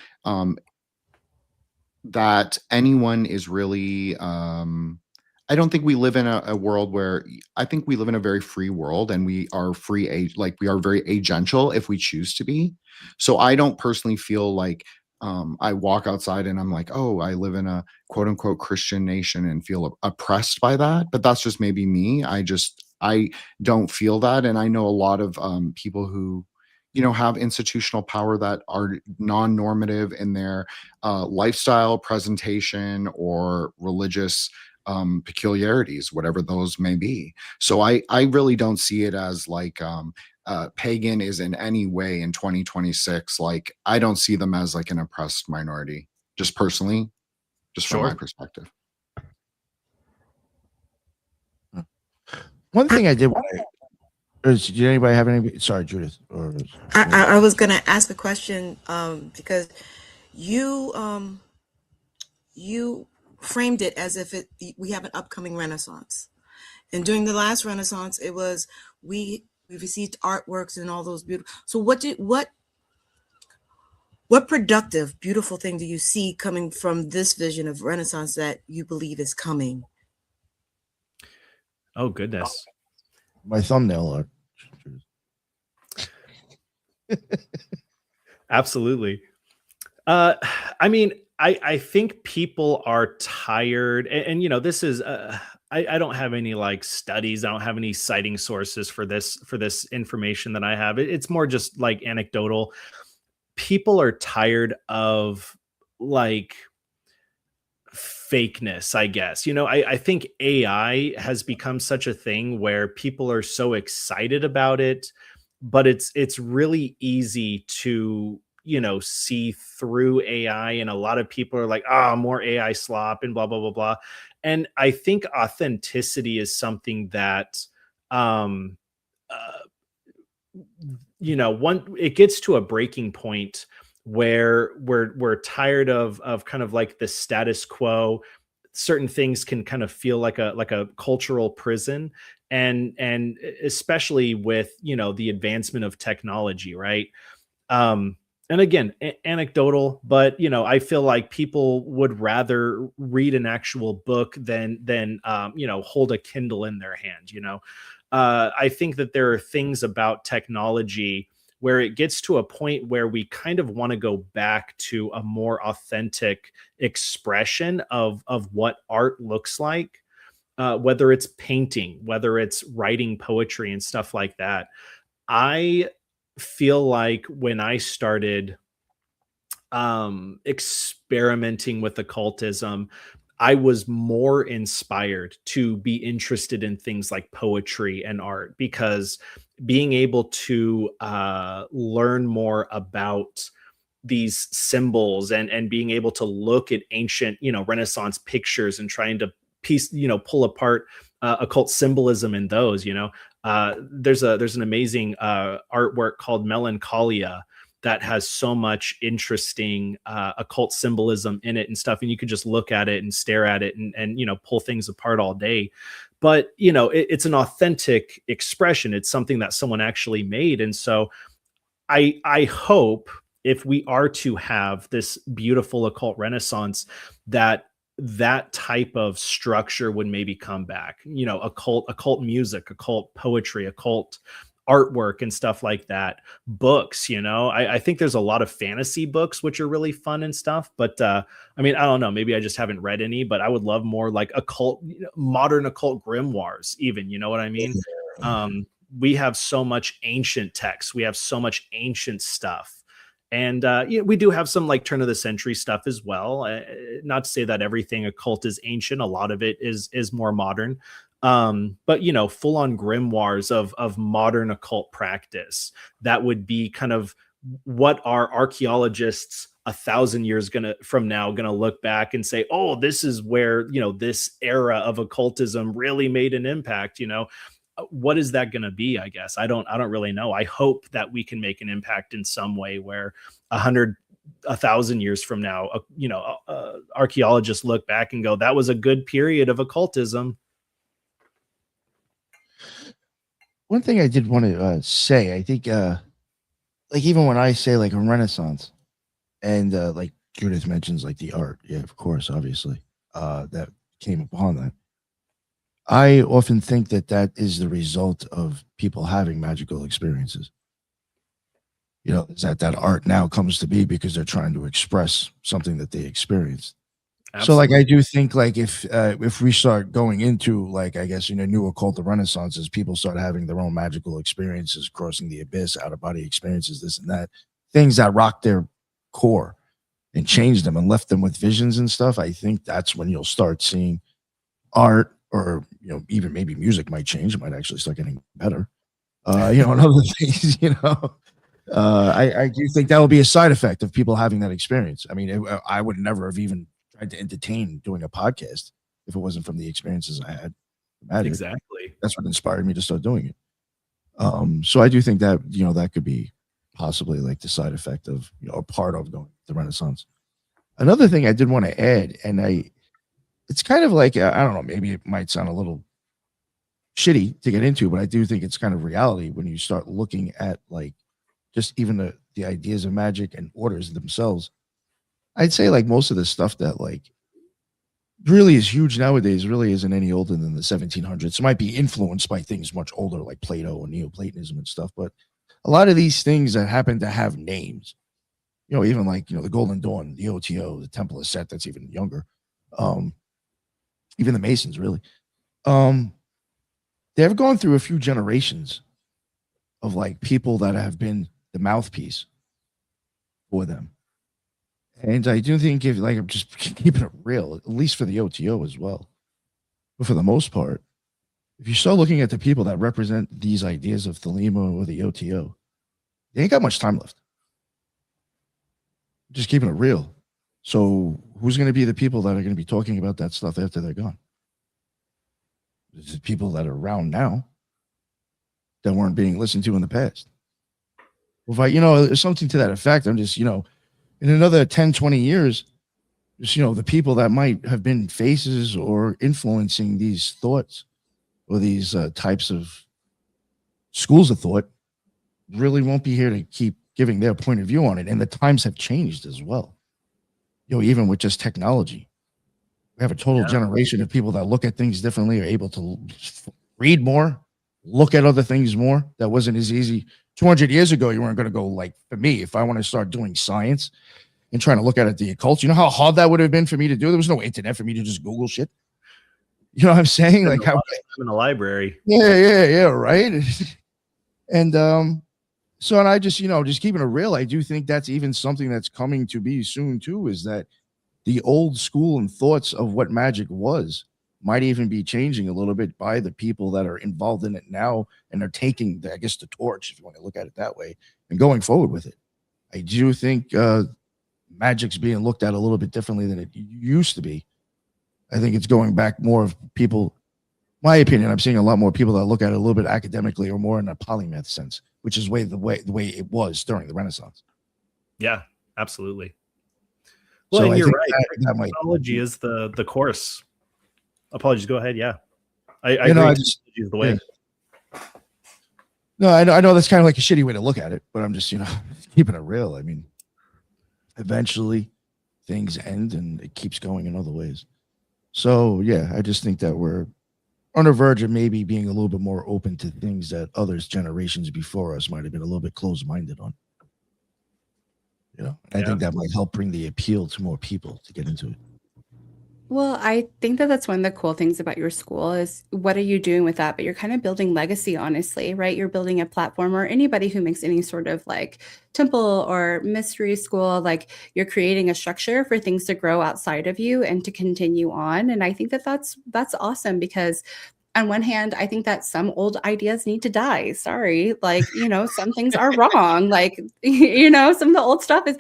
that anyone is really I don't think we live in a world where, I think we live in a very free world, and we are free, we are very agential if we choose to be. So I don't personally feel like I walk outside and I'm like, oh, I live in a quote unquote Christian nation and feel oppressed by that. But that's just maybe me. I don't feel that. And I know a lot of people who, have institutional power that are non-normative in their lifestyle, presentation, or religious peculiarities, whatever those may be. So I really don't see it as like pagan is in any way in 2026. Like, I don't see them as like an oppressed minority, just personally, just from my perspective. One thing I did want to, did anybody have any? Sorry, Judith. I was going to ask a question because you framed it as if we have an upcoming Renaissance, and during the last Renaissance, it was we received artworks and all those beautiful. So what productive, beautiful thing do you see coming from this vision of Renaissance that you believe is coming? Oh goodness. My thumbnail. Absolutely. I mean, I think people are tired, and this is I don't have any like studies. I don't have any citing sources for this information that I have. It's more just like anecdotal. People are tired of like fakeness, I guess. I think AI has become such a thing where people are so excited about it, but it's really easy to see through AI, and a lot of people are like, more AI slop and blah blah blah blah. And I think authenticity is something that it gets to a breaking point where we're tired of kind of like the status quo. Certain things can kind of feel like a cultural prison, and especially with the advancement of technology, right? And again, anecdotal, but I feel like people would rather read an actual book than hold a Kindle in their hand. I think that there are things about technology where it gets to a point where we kind of want to go back to a more authentic expression of what art looks like, whether it's painting, whether it's writing poetry and stuff like that. I feel like when I started experimenting with occultism, I was more inspired to be interested in things like poetry and art, because being able to learn more about these symbols and being able to look at ancient, Renaissance pictures and trying to pull apart occult symbolism in those, there's an amazing artwork called Melancholia that has so much interesting occult symbolism in it and stuff. And you could just look at it and stare at it and pull things apart all day. But, it's an authentic expression. It's something that someone actually made. And so I hope if we are to have this beautiful occult renaissance, that type of structure would maybe come back, occult music, occult poetry, occult artwork and stuff like that. Books, I think there's a lot of fantasy books, which are really fun and stuff. But I don't know, maybe I just haven't read any, but I would love more like occult, modern occult grimoires, even, you know what I mean? We have so much ancient text. We have so much ancient stuff. And we do have some like turn of the century stuff as well. Not to say that everything occult is ancient. A lot of it is more modern. But full on grimoires of modern occult practice that would be kind of what our archaeologists 1,000 years from now gonna look back and say, oh, this is where this era of occultism really made an impact. What is that going to be? I guess I don't really know. I hope that we can make an impact in some way where 1,000 years from now, archaeologists look back and go, that was a good period of occultism. One thing I did want to say, I think, like even when I say like a renaissance, and like Judith mentions like the art, yeah, of course, obviously, that came upon that. I often think that is the result of people having magical experiences. That art now comes to be because they're trying to express something that they experienced. Absolutely. So like I do think like if we start going into like I guess new occult renaissances, people start having their own magical experiences, crossing the abyss, out of body experiences, this and that, things that rock their core and changed them and left them with visions and stuff. I think that's when you'll start seeing art, or even maybe music might change. It might actually start getting better. And other things. I do think that will be a side effect of people having that experience. I mean, I would never have even tried to entertain doing a podcast if it wasn't from the experiences I had. Exactly. That's what inspired me to start doing it. So I do think that that could be possibly like the side effect of a part of going the Renaissance. Another thing I did want to add, and it's kind of like I don't know, maybe it might sound a little shitty to get into, but I do think it's kind of reality when you start looking at like just even the ideas of magic and orders themselves. I'd say like most of the stuff that like really is huge nowadays really isn't any older than the 1700s. It might be influenced by things much older like Plato and Neoplatonism and stuff, but a lot of these things that happen to have names, even like the Golden Dawn, the OTO, the Temple of Set, that's even younger. Even the Masons, really. They've gone through a few generations of like people that have been the mouthpiece for them. And I do think if like I'm just keeping it real, at least for the OTO as well. But for the most part, if you start looking at the people that represent these ideas of Thelema or the OTO, they ain't got much time left. Just keeping it real. So who's going to be the people that are going to be talking about that stuff after they're gone? It's the people that are around now that weren't being listened to in the past. If there's something to that effect, I'm just, in another 10, 20 years, just, the people that might have been faces or influencing these thoughts or these types of schools of thought really won't be here to keep giving their point of view on it. And the times have changed as well. Even with just technology, we have a total generation of people that look at things differently, are able to read more, look at other things more. That wasn't as easy 200 years ago. You weren't going to go like, for me, if I want to start doing science and trying to look at it, the occult, how hard that would have been for me to do? There was no internet for me to just Google shit. You know what I'm saying? Like how in the library. Yeah, right. And so, and I just, just keeping it real, I do think that's even something that's coming to be soon too, is that the old school and thoughts of what magic was might even be changing a little bit by the people that are involved in it now and are taking, I guess, the torch, if you want to look at it that way, and going forward with it. I do think magic's being looked at a little bit differently than it used to be. I think it's going back more of people, my opinion, I'm seeing a lot more people that look at it a little bit academically or more in a polymath sense, which is the way it was during the Renaissance. Yeah, absolutely. Well, So and I you're think right. that might, Technology is the course. Apologies. Go ahead. Yeah, I you know, agree. I just, Technology is the yeah. way. No, I know that's kind of like a shitty way to look at it, but I'm just, keeping it real. I mean, eventually things end and it keeps going in other ways. So yeah, I just think that we're on the verge of maybe being a little bit more open to things that others generations before us might have been a little bit closed-minded on. I Yeah. think that might help bring the appeal to more people to get into it. Well, I think that that's one of the cool things about your school is what are you doing with that? But you're kind of building legacy, honestly, right? You're building a platform, or anybody who makes any sort of like temple or mystery school, like you're creating a structure for things to grow outside of you and to continue on. And I think that that's awesome because on one hand, I think that some old ideas need to die. Sorry. Like, some things are wrong. Like, some of the old stuff is,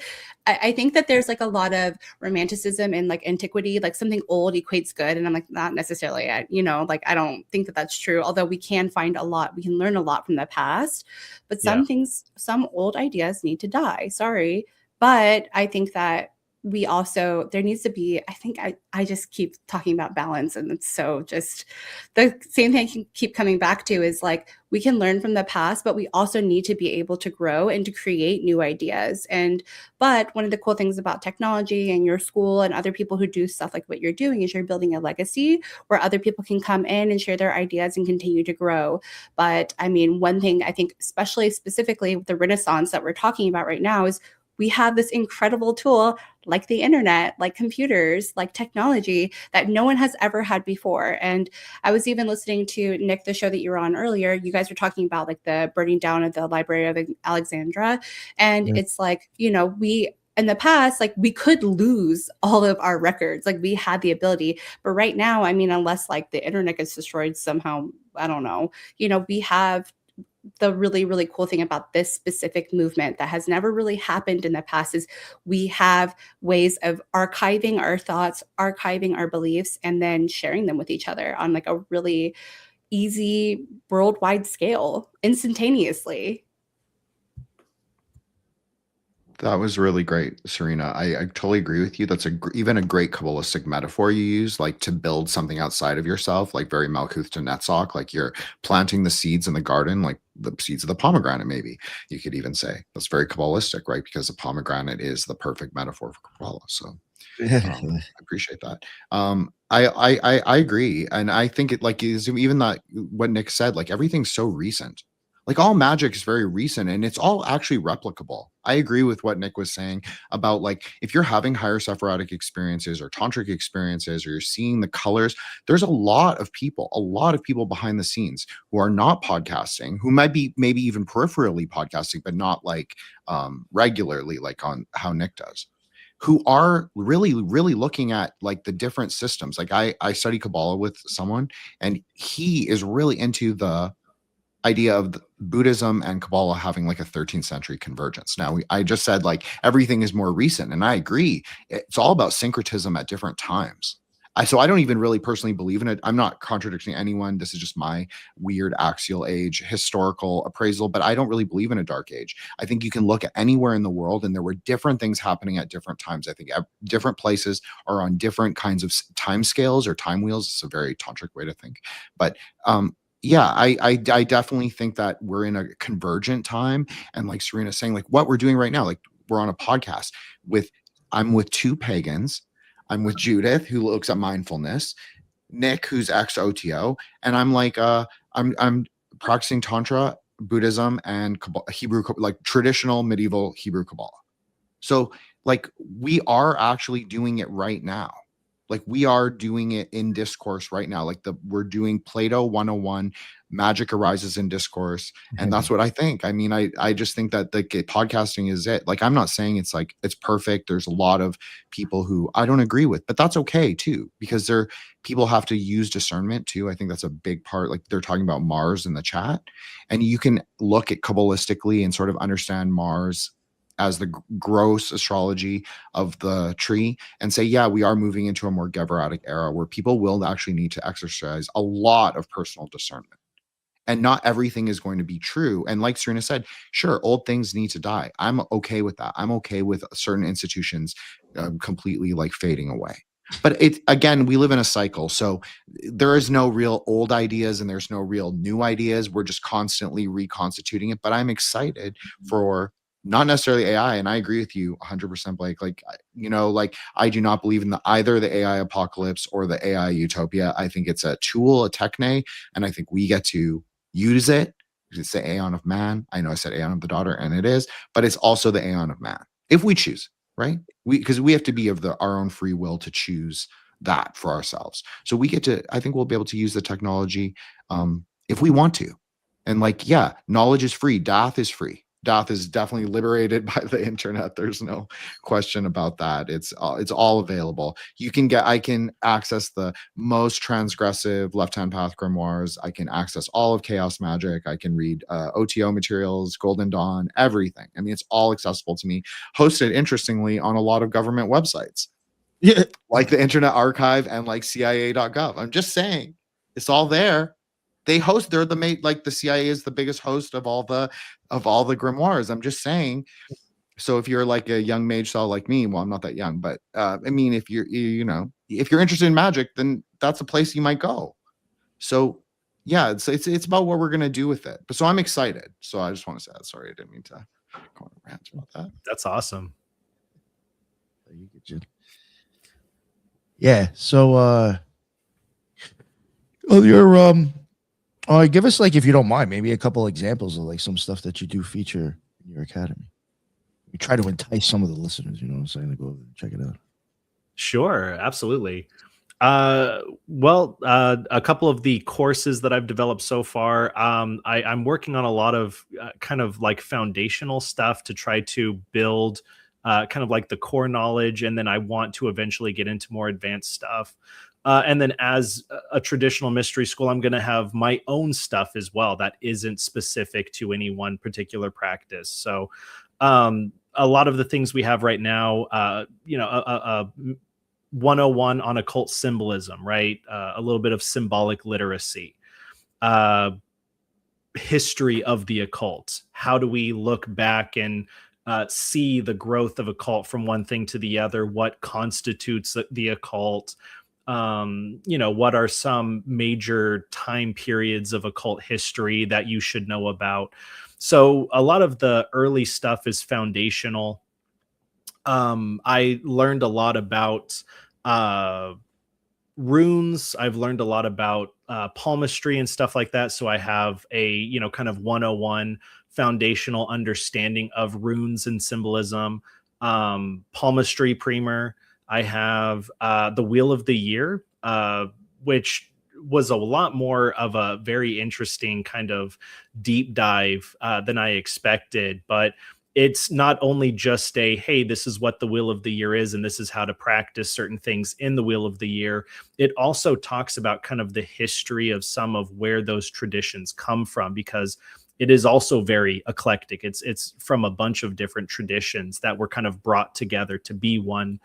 I think that there's like a lot of romanticism in like antiquity, like something old equates good. And I'm like, not necessarily, like, I don't think that that's true. Although we can find a lot, we can learn a lot from the past, but some things, some old ideas need to die. Sorry. But I think that we also, there needs to be, I think I just keep talking about balance, and it's so just the same thing I can keep coming back to is like we can learn from the past, but we also need to be able to grow and to create new ideas. But one of the cool things about technology and your school and other people who do stuff like what you're doing is you're building a legacy where other people can come in and share their ideas and continue to grow. But I mean, one thing I think, especially specifically with the Renaissance that we're talking about right now, is we have this incredible tool like the internet, like computers, like technology that no one has ever had before. And I was even listening to Nick, the show that you were on earlier. You guys were talking about like the burning down of the Library of Alexandria. And it's like, we, in the past, like we could lose all of our records. Like we had the ability, but right now, I mean, unless like the internet gets destroyed somehow, I don't know, we have the really, really cool thing about this specific movement that has never really happened in the past is we have ways of archiving our thoughts, archiving our beliefs, and then sharing them with each other on like a really easy worldwide scale instantaneously. That was really great, Serena. I totally agree with you. That's even a great Kabbalistic metaphor you use, like to build something outside of yourself, like very Malkuth to Netzach, like you're planting the seeds in the garden, like the seeds of the pomegranate, maybe you could even say. That's very Kabbalistic, right? Because the pomegranate is the perfect metaphor for Kabbalah. So I appreciate that. I agree. And I think it like is even that what Nick said, like everything's so recent. Like all magic is very recent and it's all actually replicable. I agree with what Nick was saying about like if you're having higher Sephirotic experiences or tantric experiences or you're seeing the colors, there's a lot of people behind the scenes who are not podcasting, who might be maybe even peripherally podcasting, but not like regularly, like on how Nick does, who are really, really looking at like the different systems. Like I study Kabbalah with someone and he is really into the idea of Buddhism and Kabbalah having like a 13th century convergence. Now, I just said like everything is more recent, and I agree. It's all about syncretism at different times. So I don't even really personally believe in it. I'm not contradicting anyone. This is just my weird axial age historical appraisal, but I don't really believe in a dark age. I think you can look at anywhere in the world and there were different things happening at different times. I think different places are on different kinds of time scales or time wheels. It's a very tantric way to think. But yeah, I definitely think that we're in a convergent time. And like Serena's saying, like what we're doing right now, like we're on a podcast I'm with two pagans. I'm with Judith, who looks at mindfulness, Nick, who's ex-OTO, and I'm like, I'm practicing Tantra, Buddhism, and Hebrew, like traditional medieval Hebrew Kabbalah. So like we are actually doing it right now. Like we are doing it in discourse right now. Like we're doing Plato 101, magic arises in discourse. And that's what I think. I mean, I just think that the podcasting is it. Like, I'm not saying it's like, it's perfect. There's a lot of people who I don't agree with, but that's okay too, because people have to use discernment too. I think that's a big part. Like they're talking about Mars in the chat, and you can look at Kabbalistically and sort of understand Mars as the gross astrology of the tree and say, yeah, we are moving into a more Gevuratic era where people will actually need to exercise a lot of personal discernment. And not everything is going to be true. And like Serena said, sure, old things need to die. I'm okay with that. I'm okay with certain institutions completely like fading away. But again, we live in a cycle. So there is no real old ideas and there's no real new ideas. We're just constantly reconstituting it. But I'm excited for not necessarily AI. And I agree with you 100%, Blake. Like, like I do not believe in either the AI apocalypse or the AI utopia. I think it's a tool, a techne, and I think we get to use it. It's the aeon of man. I know I said aeon of the daughter, and it is, but it's also the aeon of man if we choose, right? Because we have to be of our own free will to choose that for ourselves. So we get to, I think we'll be able to use the technology if we want to. And like, yeah, knowledge is free. Dath is free. Dath is definitely liberated by the internet. There's no question about that. It's all available. I can access the most transgressive left-hand path grimoires. I can access all of chaos magic. I can read OTO materials, Golden Dawn, everything. I mean, it's all accessible to me. Hosted, interestingly, on a lot of government websites. Yeah, like the Internet Archive and like CIA.gov. I'm just saying, it's all there. They're the CIA is the biggest host of all the grimoires. I'm just saying. So if you're like a young mage cell like me, well, I'm not that young, but I mean, if you're interested in magic, then that's a place you might go. So yeah, it's about what we're gonna do with it. But so I'm excited. So I just want to say that. Sorry, I didn't mean to go on a rant about that. That's awesome. Yeah. So give us, like, if you don't mind, maybe a couple examples of like some stuff that you do feature in your academy. We try to entice some of the listeners, you know what I'm saying, to go over and check it out. Sure, absolutely. A couple of the courses that I've developed so far, I'm working on a lot of kind of like foundational stuff to try to build kind of like the core knowledge, and then I want to eventually get into more advanced stuff. And then as a traditional mystery school, I'm going to have my own stuff as well that isn't specific to any one particular practice. So a lot of the things we have right now, a 101 on occult symbolism, right? A little bit of symbolic literacy, history of the occult. How do we look back and see the growth of occult from one thing to the other? What constitutes the occult? What are some major time periods of occult history that you should know about? So a lot of the early stuff is foundational. I learned a lot about runes. I've learned a lot about palmistry and stuff like that. So I have a, kind of 101 foundational understanding of runes and symbolism. Palmistry primer. I have the Wheel of the Year, which was a lot more of a very interesting kind of deep dive than I expected. But it's not only just hey, this is what the Wheel of the Year is, and this is how to practice certain things in the Wheel of the Year. It also talks about kind of the history of some of where those traditions come from, because it is also very eclectic. It's from a bunch of different traditions that were kind of brought together to be one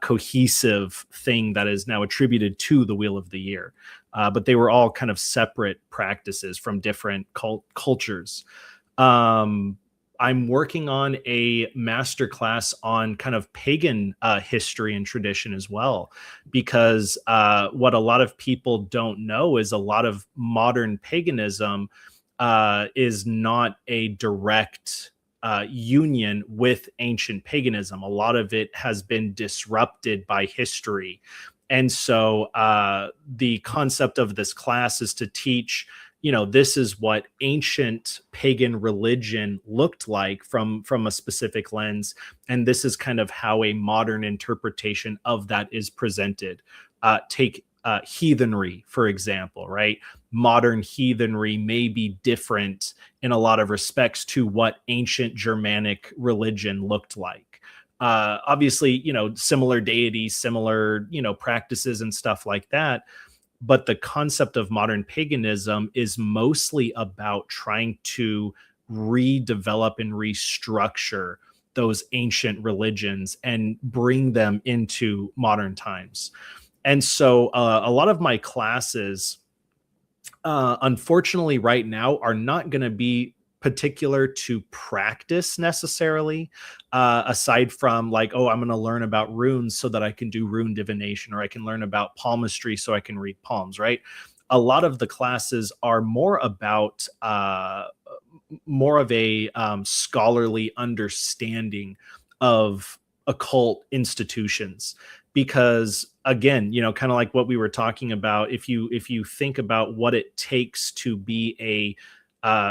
cohesive thing that is now attributed to the Wheel of the Year. But they were all kind of separate practices from different cultures. I'm working on a masterclass on kind of pagan history and tradition as well, because what a lot of people don't know is a lot of modern paganism is not a direct union with ancient paganism. A lot of it has been disrupted by history. And so the concept of this class is to teach, this is what ancient pagan religion looked like from a specific lens. And this is kind of how a modern interpretation of that is presented. Take heathenry, for example, right? Modern heathenry may be different in a lot of respects to what ancient Germanic religion looked like. Obviously, similar deities, similar, practices and stuff like that. But the concept of modern paganism is mostly about trying to redevelop and restructure those ancient religions and bring them into modern times. And so a lot of my classes unfortunately right now are not going to be particular to practice necessarily, aside from like, oh, I'm going to learn about runes so that I can do rune divination, or I can learn about palmistry so I can read palms, right? A lot of the classes are more about more of a scholarly understanding of occult institutions, because again, you know, kind of like what we were talking about, if you think about what it takes to be a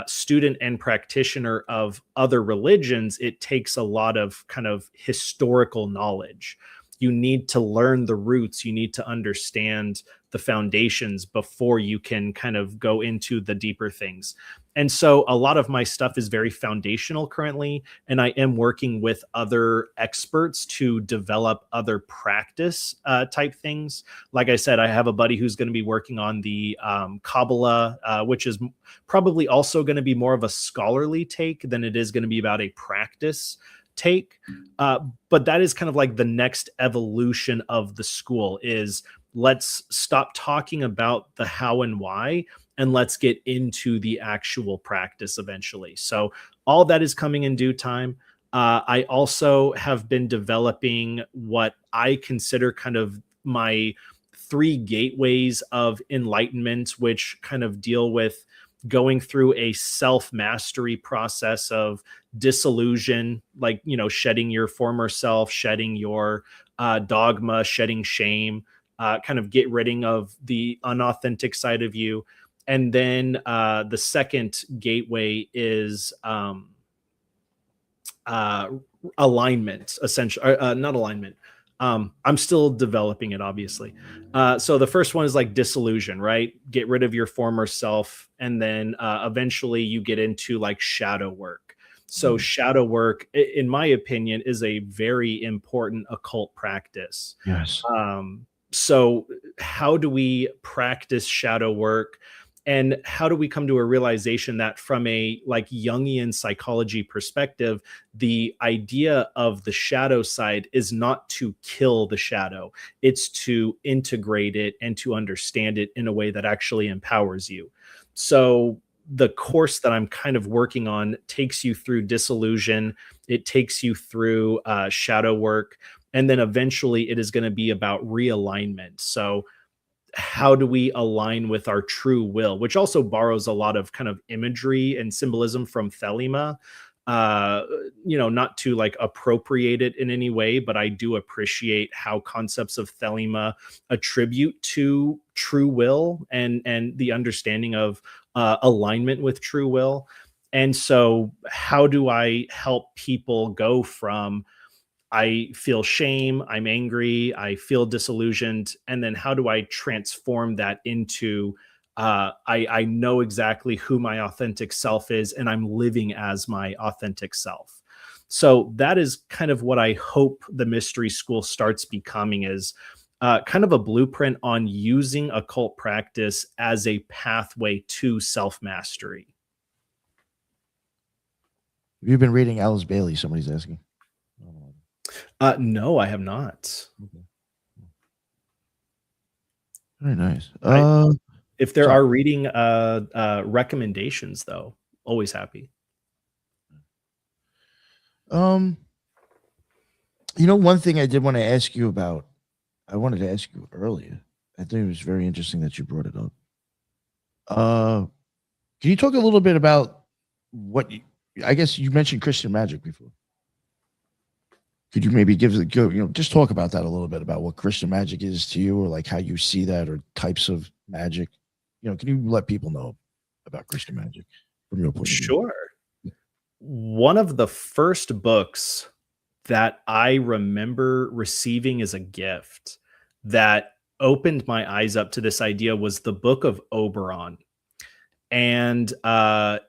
student and practitioner of other religions, it takes a lot of kind of historical knowledge. You need to learn the roots, you need to understand the foundations before you can kind of go into the deeper things. And so a lot of my stuff is very foundational currently, and I am working with other experts to develop other practice type things. Like I said, I have a buddy who's going to be working on the Kabbalah, which is probably also going to be more of a scholarly take than it is going to be about a practice take. But that is kind of like the next evolution of the school is, let's stop talking about the how and why, and let's get into the actual practice eventually. So all that is coming in due time. I also have been developing what I consider kind of my 3 gateways of enlightenment, which kind of deal with going through a self-mastery process of disillusion, like, you know, shedding your former self, shedding your dogma, shedding shame, kind of get rid of the unauthentic side of you. And then the second gateway is alignment, essentially, not alignment. I'm still developing it, obviously. So the first one is like disillusion, right? Get rid of your former self. And then eventually you get into like shadow work. So shadow work, in my opinion, is a very important occult practice. Yes. So how do we practice shadow work? And how do we come to a realization that from a like Jungian psychology perspective, the idea of the shadow side is not to kill the shadow, it's to integrate it and to understand it in a way that actually empowers you. So the course that I'm kind of working on takes you through disillusion, it takes you through shadow work, and then eventually it is going to be about realignment. So how do we align with our true will, which also borrows a lot of kind of imagery and symbolism from Thelema. Not to like appropriate it in any way, but I do appreciate how concepts of Thelema attribute to true will and the understanding of alignment with true will. And so how do I help people go from I feel shame, I'm angry, I feel disillusioned, and then how do I transform that into I know exactly who my authentic self is, and I'm living as my authentic self. So that is kind of what I hope the mystery school starts becoming, is kind of a blueprint on using occult practice as a pathway to self-mastery. Have you been reading Alice Bailey? Somebody's asking. No, I have not. Okay. Very nice. If there are reading recommendations, though, always happy. One thing I did want to ask you about, I wanted to ask you earlier. I think it was very interesting that you brought it up. Can you talk a little bit about I guess you mentioned Christian magic before. Could you maybe just talk about that a little bit, about what Christian magic is to you, or like how you see that, or types of magic? Can you let people know about Christian magic from your point of view? Sure. One of the first books that I remember receiving as a gift that opened my eyes up to this idea was the Book of Oberon. And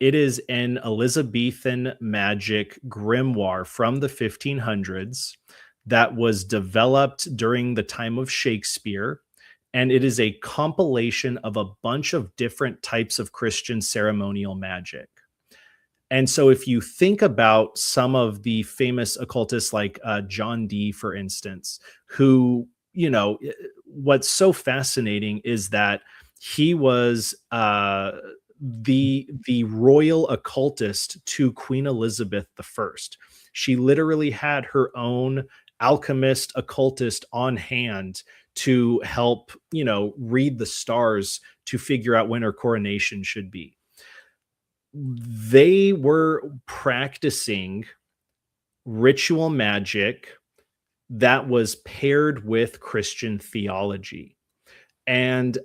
it is an Elizabethan magic grimoire from the 1500s that was developed during the time of Shakespeare. And it is a compilation of a bunch of different types of Christian ceremonial magic. And so if you think about some of the famous occultists like John Dee, for instance, who, what's so fascinating is that He was the royal occultist to Queen Elizabeth I. She literally had her own alchemist occultist on hand to help, read the stars to figure out when her coronation should be. They were practicing ritual magic that was paired with Christian theology. And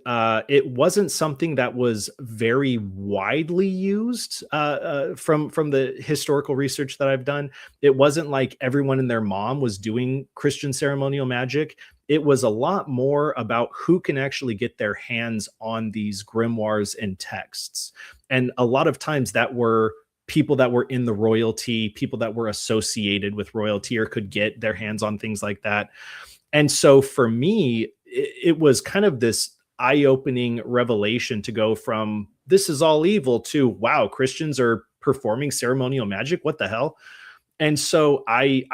it wasn't something that was very widely used from the historical research that I've done. It wasn't like everyone and their mom was doing Christian ceremonial magic. It was a lot more about who can actually get their hands on these grimoires and texts. And a lot of times that were people that were in the royalty, people that were associated with royalty or could get their hands on things like that. And so for me, it was kind of this eye-opening revelation to go from this is all evil to, wow, Christians are performing ceremonial magic. What the hell? And so I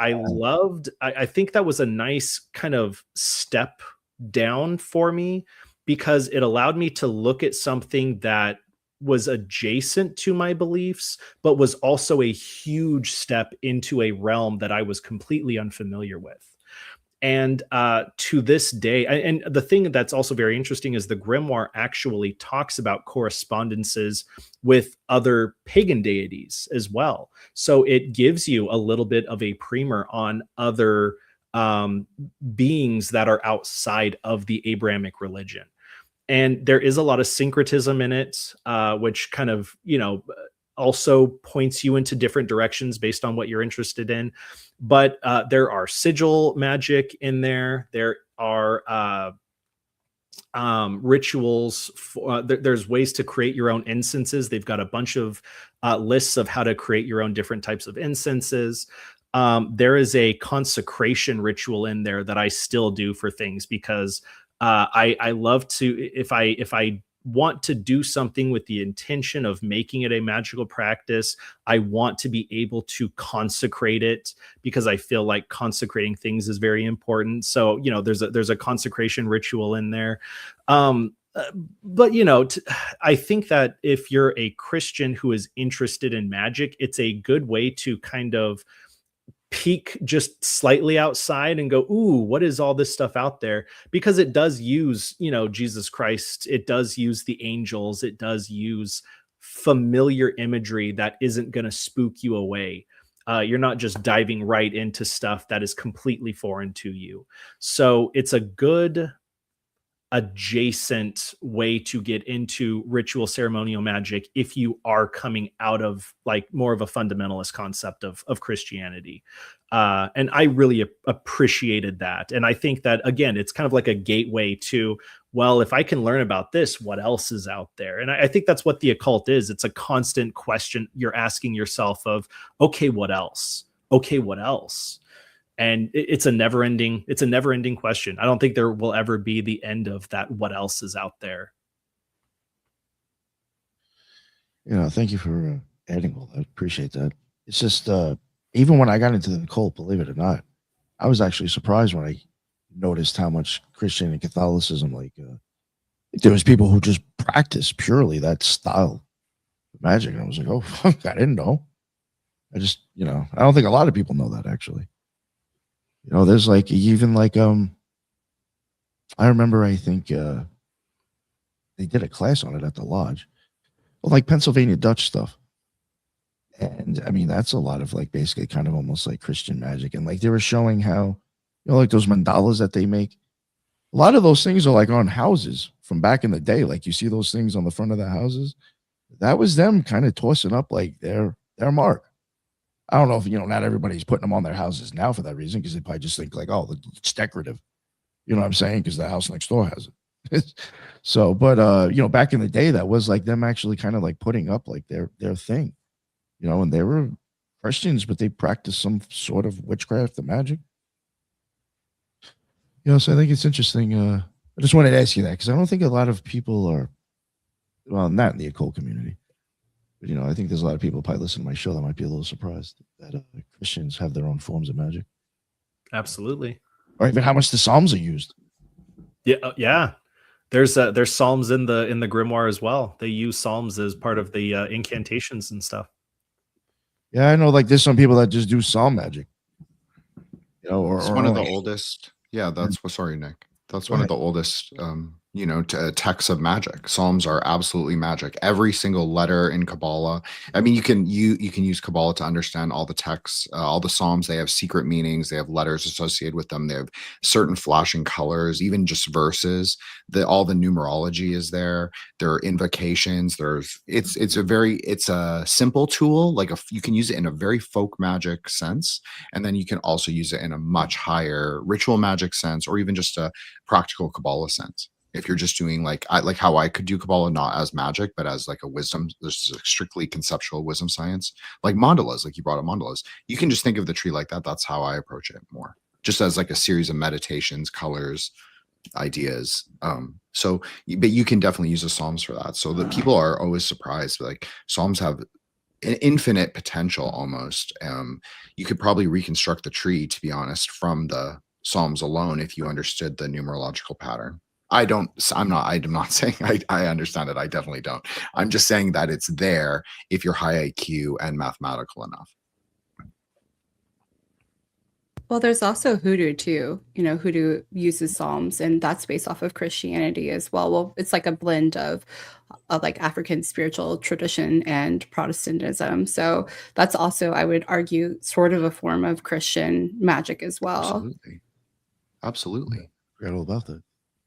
think that was a nice kind of step down for me, because it allowed me to look at something that was adjacent to my beliefs, but was also a huge step into a realm that I was completely unfamiliar with. And to this day, and the thing that's also very interesting is the grimoire actually talks about correspondences with other pagan deities as well. So it gives you a little bit of a primer on other beings that are outside of the Abrahamic religion. And there is a lot of syncretism in it, which kind of, also points you into different directions based on what you're interested in. But there are sigil magic in there. There are rituals. There's ways to create your own incenses. They've got a bunch of lists of how to create your own different types of incenses. There is a consecration ritual in there that I still do for things, because I love to, if I want to do something with the intention of making it a magical practice, I want to be able to consecrate it, because I feel like consecrating things is very important. So, there's a consecration ritual in there. But I think that if you're a Christian who is interested in magic, it's a good way to kind of peek just slightly outside and go, ooh, what is all this stuff out there? Because it does use, Jesus Christ. It does use the angels. It does use familiar imagery that isn't going to spook you away. You're not just diving right into stuff that is completely foreign to you. So it's a good adjacent way to get into ritual ceremonial magic if you are coming out of like more of a fundamentalist concept of Christianity. And I really appreciated that. And I think that, again, it's kind of like a gateway to, well, if I can learn about this, what else is out there? And I think that's what the occult is. It's a constant question you're asking yourself of, okay, what else? Okay, what else? And it's a never ending question. I don't think there will ever be the end of that. What else is out there? Thank you for adding all that. Appreciate that. It's just, even when I got into the occult, believe it or not, I was actually surprised when I noticed how much Christian and Catholicism, there was people who just practice purely that style of magic. And I was like, oh, fuck, I didn't know. I just, I don't think a lot of people know that, actually. There's I remember, I think they did a class on it at the lodge. Well, like Pennsylvania Dutch stuff. And I mean, that's a lot of basically kind of almost like Christian magic. And they were showing how, those mandalas that they make, a lot of those things are on houses from back in the day. You see those things on the front of the houses. That was them kind of tossing up their mark. I don't know if, not everybody's putting them on their houses now for that reason, because they probably just think oh, it's decorative. You know what I'm saying? Because the house next door has it. So, but, back in the day, that was them actually kind of putting up their thing, and they were Christians, but they practiced some sort of witchcraft and magic. So I think it's interesting. I just wanted to ask you that, because I don't think a lot of people are, well, not in the occult community. But, I think there's a lot of people probably listening to my show that might be a little surprised that Christians have their own forms of magic. Absolutely. Or even how much the Psalms are used. Yeah. There's psalms in the grimoire as well. They use psalms as part of the incantations and stuff. Yeah, I know. Like there's some people that just do psalm magic. You know, It's or one of the like, oldest. Yeah, that's what. Sorry, Nick. That's one of the oldest. Texts of magic. Psalms are absolutely magic. Every single letter in Kabbalah. I mean, you can use Kabbalah to understand all the texts, all the Psalms. They have secret meanings. They have letters associated with them. They have certain flashing colors, even just verses. All the numerology is there. There are invocations. It's a simple tool. Like you can use it in a very folk magic sense, and then you can also use it in a much higher ritual magic sense, or even just a practical Kabbalah sense. If you're just doing like how I could do Kabbalah, not as magic, but as like a wisdom, there's strictly conceptual wisdom science, like mandalas, like you brought up mandalas. You can just think of the tree like that. That's how I approach it more, just as like a series of meditations, colors, ideas. But you can definitely use the Psalms for that. So the people are always surprised. Like Psalms have an infinite potential almost. You could probably reconstruct the tree, to be honest, from the Psalms alone if you understood the numerological pattern. I'm not saying I understand it. I definitely don't. I'm just saying that it's there if you're high IQ and mathematical enough. Well, there's also hoodoo too. Hoodoo uses psalms, and that's based off of Christianity as well. Well, it's like a blend of like African spiritual tradition and Protestantism. So that's also, I would argue, sort of a form of Christian magic as well. Absolutely. Forgot all about that.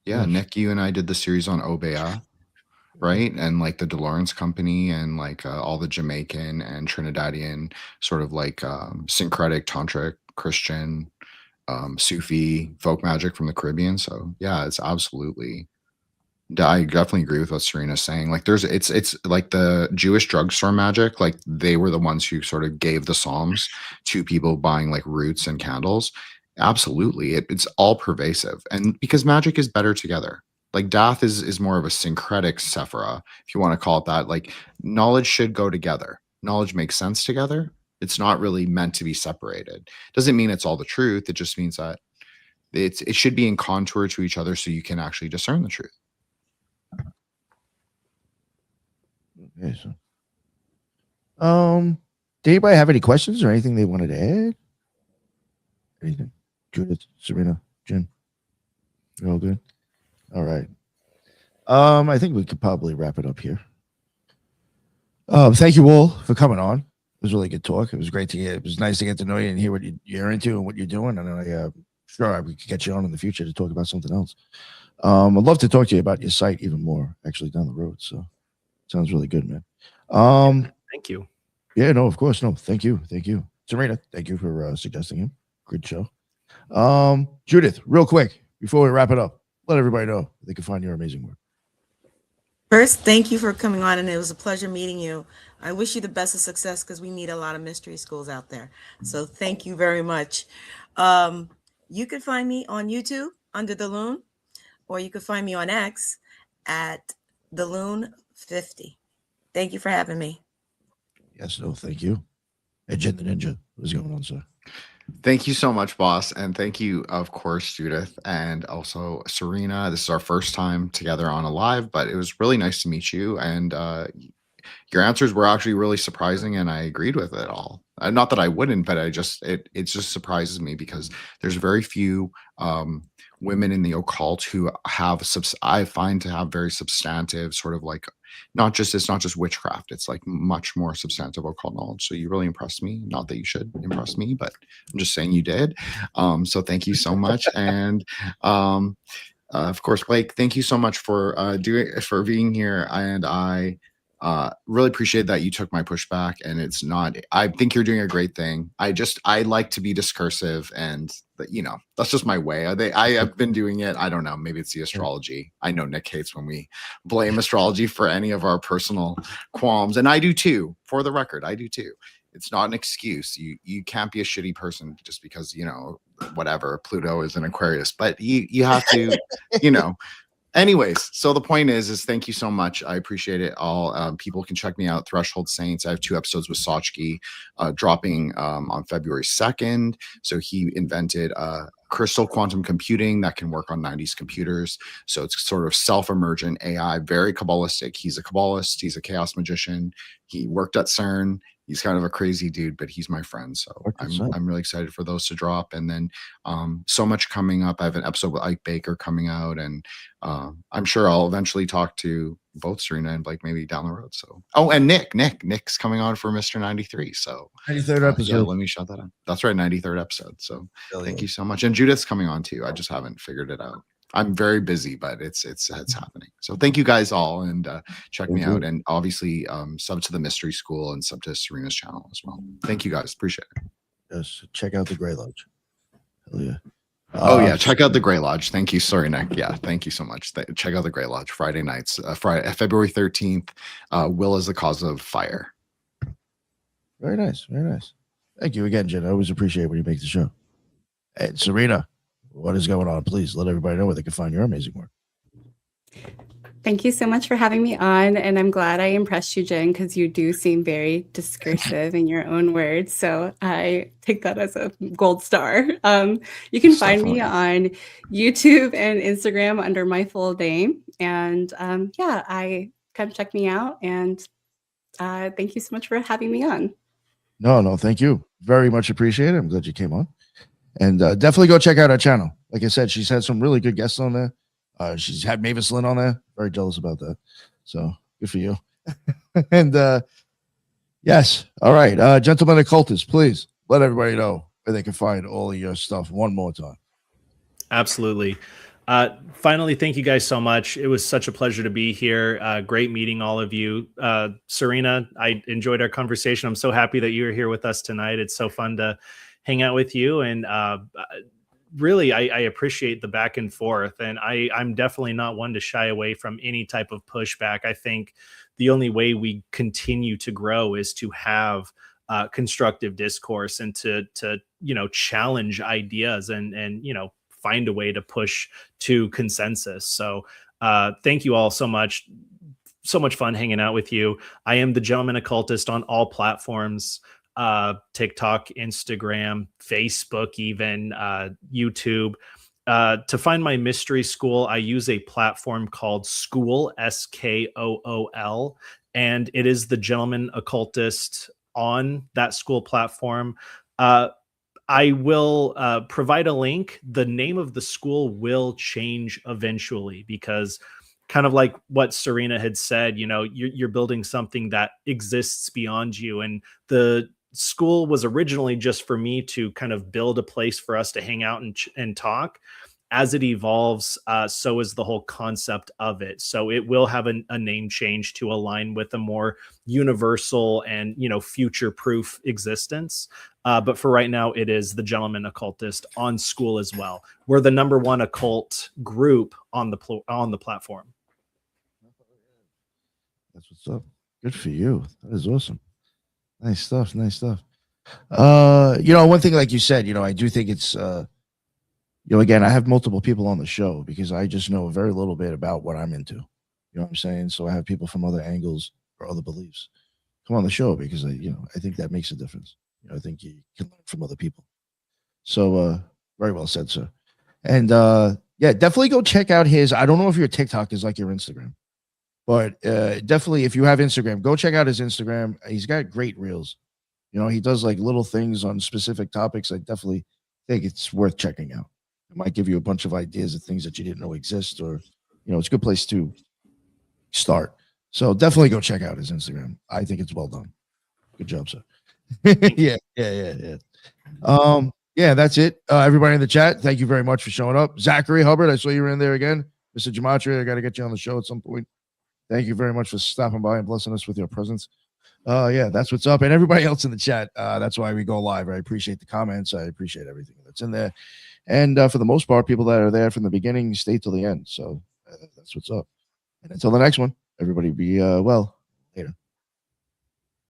Yeah, Nick, you and I did the series on Obeah, right? And like the DeLawrence Company and like all the Jamaican and Trinidadian sort of like syncretic, tantric, Christian, Sufi, folk magic from the Caribbean. So yeah, it's absolutely. I definitely agree with what Serena's saying. Like it's like the Jewish drugstore magic. Like they were the ones who sort of gave the Psalms to people buying like roots and candles. Absolutely. It's all pervasive. And because magic is better together. Like Dath is more of a syncretic Sephira, if you want to call it that. Like knowledge should go together. Knowledge makes sense together. It's not really meant to be separated. Doesn't mean it's all the truth. It just means that it should be in contour to each other so you can actually discern the truth. Okay, so did anybody have any questions or anything they wanted to add? Anything? Judith, Serena, Jim, you're all good. All right. I think we could probably wrap it up here. Thank you all for coming on. It was really good talk. It was great to hear. It was nice to get to know you and hear what you're into and what you're doing. And I sure we could get you on in the future to talk about something else. I'd love to talk to you about your site even more, actually, down the road. So sounds really good, man. Thank you. Yeah, no, of course. No, thank you. Thank you. Serena, thank you for suggesting him. Good show. Judith, real quick, before we wrap it up, let everybody know they can find your amazing work. First, thank you for coming on, and it was a pleasure meeting you. I wish you the best of success because we need a lot of mystery schools out there. So thank you very much. You can find me on YouTube under The Loon, or you can find me on X at The Loon 50. Thank you for having me. Yes, no, thank you. Hey, Jen the Ninja, what's going on, sir? Thank you so much, boss. And thank you, of course, Judith, and also Serena. This is our first time together on a live, but it was really nice to meet you. And your answers were actually really surprising, and I agreed with it all. Not that I wouldn't, but it just surprises me because there's very few women in the occult who I find to have very substantive sort of like, it's not just witchcraft. It's like much more substantive occult knowledge. So you really impressed me. Not that you should impress me, but I'm just saying you did. So thank you so much. And of course, Blake, thank you so much for being here. And I really appreciate that you took my pushback, and I think you're doing a great thing. I like to be discursive, and that's just my way. I have been doing it. I don't know. Maybe it's the astrology. I know Nick hates when we blame astrology for any of our personal qualms. And I do too, for the record, I do too. It's not an excuse. You can't be a shitty person just because, whatever, Pluto is an Aquarius, but you have to, Anyways, so the point is thank you so much. I appreciate it all. People can check me out, Threshold Saints. I have 2 episodes with Sochki dropping on February 2nd. So he invented crystal quantum computing that can work on 90s computers. So it's sort of self-emergent AI, very Kabbalistic. He's a Kabbalist. He's a chaos magician. He worked at CERN. He's kind of a crazy dude, but he's my friend. So I'm really excited for those to drop. And then so much coming up. I have an episode with Ike Baker coming out, and I'm sure I'll eventually talk to both Serena and Blake maybe down the road. So and Nick's coming on for Mr. 93. So 93rd episode. Yeah, let me shout that out. That's right, 93rd episode. So thank you so much. And Judith's coming on too. I just haven't figured it out. I'm very busy, but it's happening. So thank you guys all, and check me out. And obviously sub to the Mystery School and sub to Serena's channel as well. Thank you guys. Appreciate it. Yes, check out the Grey Lodge. Hell yeah. Yeah, check out the Grey Lodge. Thank you. Sorry, Nick. Yeah, thank you so much. Check out the Grey Lodge Friday nights. February 13th. Will is the cause of fire. Very nice. Very nice. Thank you again, Jen. I always appreciate when you make the show. And Serena, what is going on? Please let everybody know where they can find your amazing work. Thank you so much for having me on. And I'm glad I impressed you, Jen, because you do seem very discursive in your own words. So I take that as a gold star. You can find me on YouTube and Instagram under my full name. And I come check me out. And thank you so much for having me on. No, thank you. Very much appreciated. I'm glad you came on. And definitely go check out our channel. Like I said, she's had some really good guests on there. She's had Mavis Lynn on there. Very jealous about that. So good for you. And yes. All right. Gentlemen occultists, please let everybody know where they can find all of your stuff one more time. Absolutely. Finally, thank you guys so much. It was such a pleasure to be here. Great meeting all of you. Serena, I enjoyed our conversation. I'm so happy that you were here with us tonight. It's so fun to hang out with you. And really, I appreciate the back and forth. And I'm definitely not one to shy away from any type of pushback. I think the only way we continue to grow is to have constructive discourse and to challenge ideas and find a way to push to consensus. So thank you all so much. So much fun hanging out with you. I am the Gentleman Occultist on all platforms. TikTok, Instagram, Facebook, even YouTube. To find my mystery school, I use a platform called School, SKOOL, and it is the Gentleman Occultist on that school platform. I will provide a link. The name of the school will change eventually because kind of like what Serena had said, you're building something that exists beyond you. And the school was originally just for me to kind of build a place for us to hang out and talk. As it evolves, so is the whole concept of it. So it will have a name change to align with a more universal and, future-proof existence. But for right now, it is the Gentleman Occultist on School as well. We're the #1 occult group on the platform. That's what's up. Good for you. That is awesome. Nice stuff. Nice stuff. One thing, like you said, I do think it's, again, I have multiple people on the show because I just know very little bit about what I'm into. You know what I'm saying? So I have people from other angles or other beliefs come on the show because I think that makes a difference. I think you can learn from other people. So very well said, sir. And definitely go check out his. I don't know if your TikTok is like your Instagram, but definitely if you have Instagram, go check out his Instagram. He's got great reels. He does like little things on specific topics. I definitely think it's worth checking out. It might give you a bunch of ideas of things that you didn't know exist, or it's a good place to start. So definitely go check out his Instagram. I think it's well done. Good job, sir. Yeah. That's it. Everybody in the chat, thank you very much for showing up. Zachary Hubbard, I saw you were in there again. Mr. Gematria, I got to get you on the show at some point. Thank you very much for stopping by and blessing us with your presence. That's what's up. And everybody else in the chat, that's why we go live. I appreciate the comments. I appreciate everything that's in there. And for the most part, people that are there from the beginning stay till the end. So that's what's up. And until the next one, everybody be well.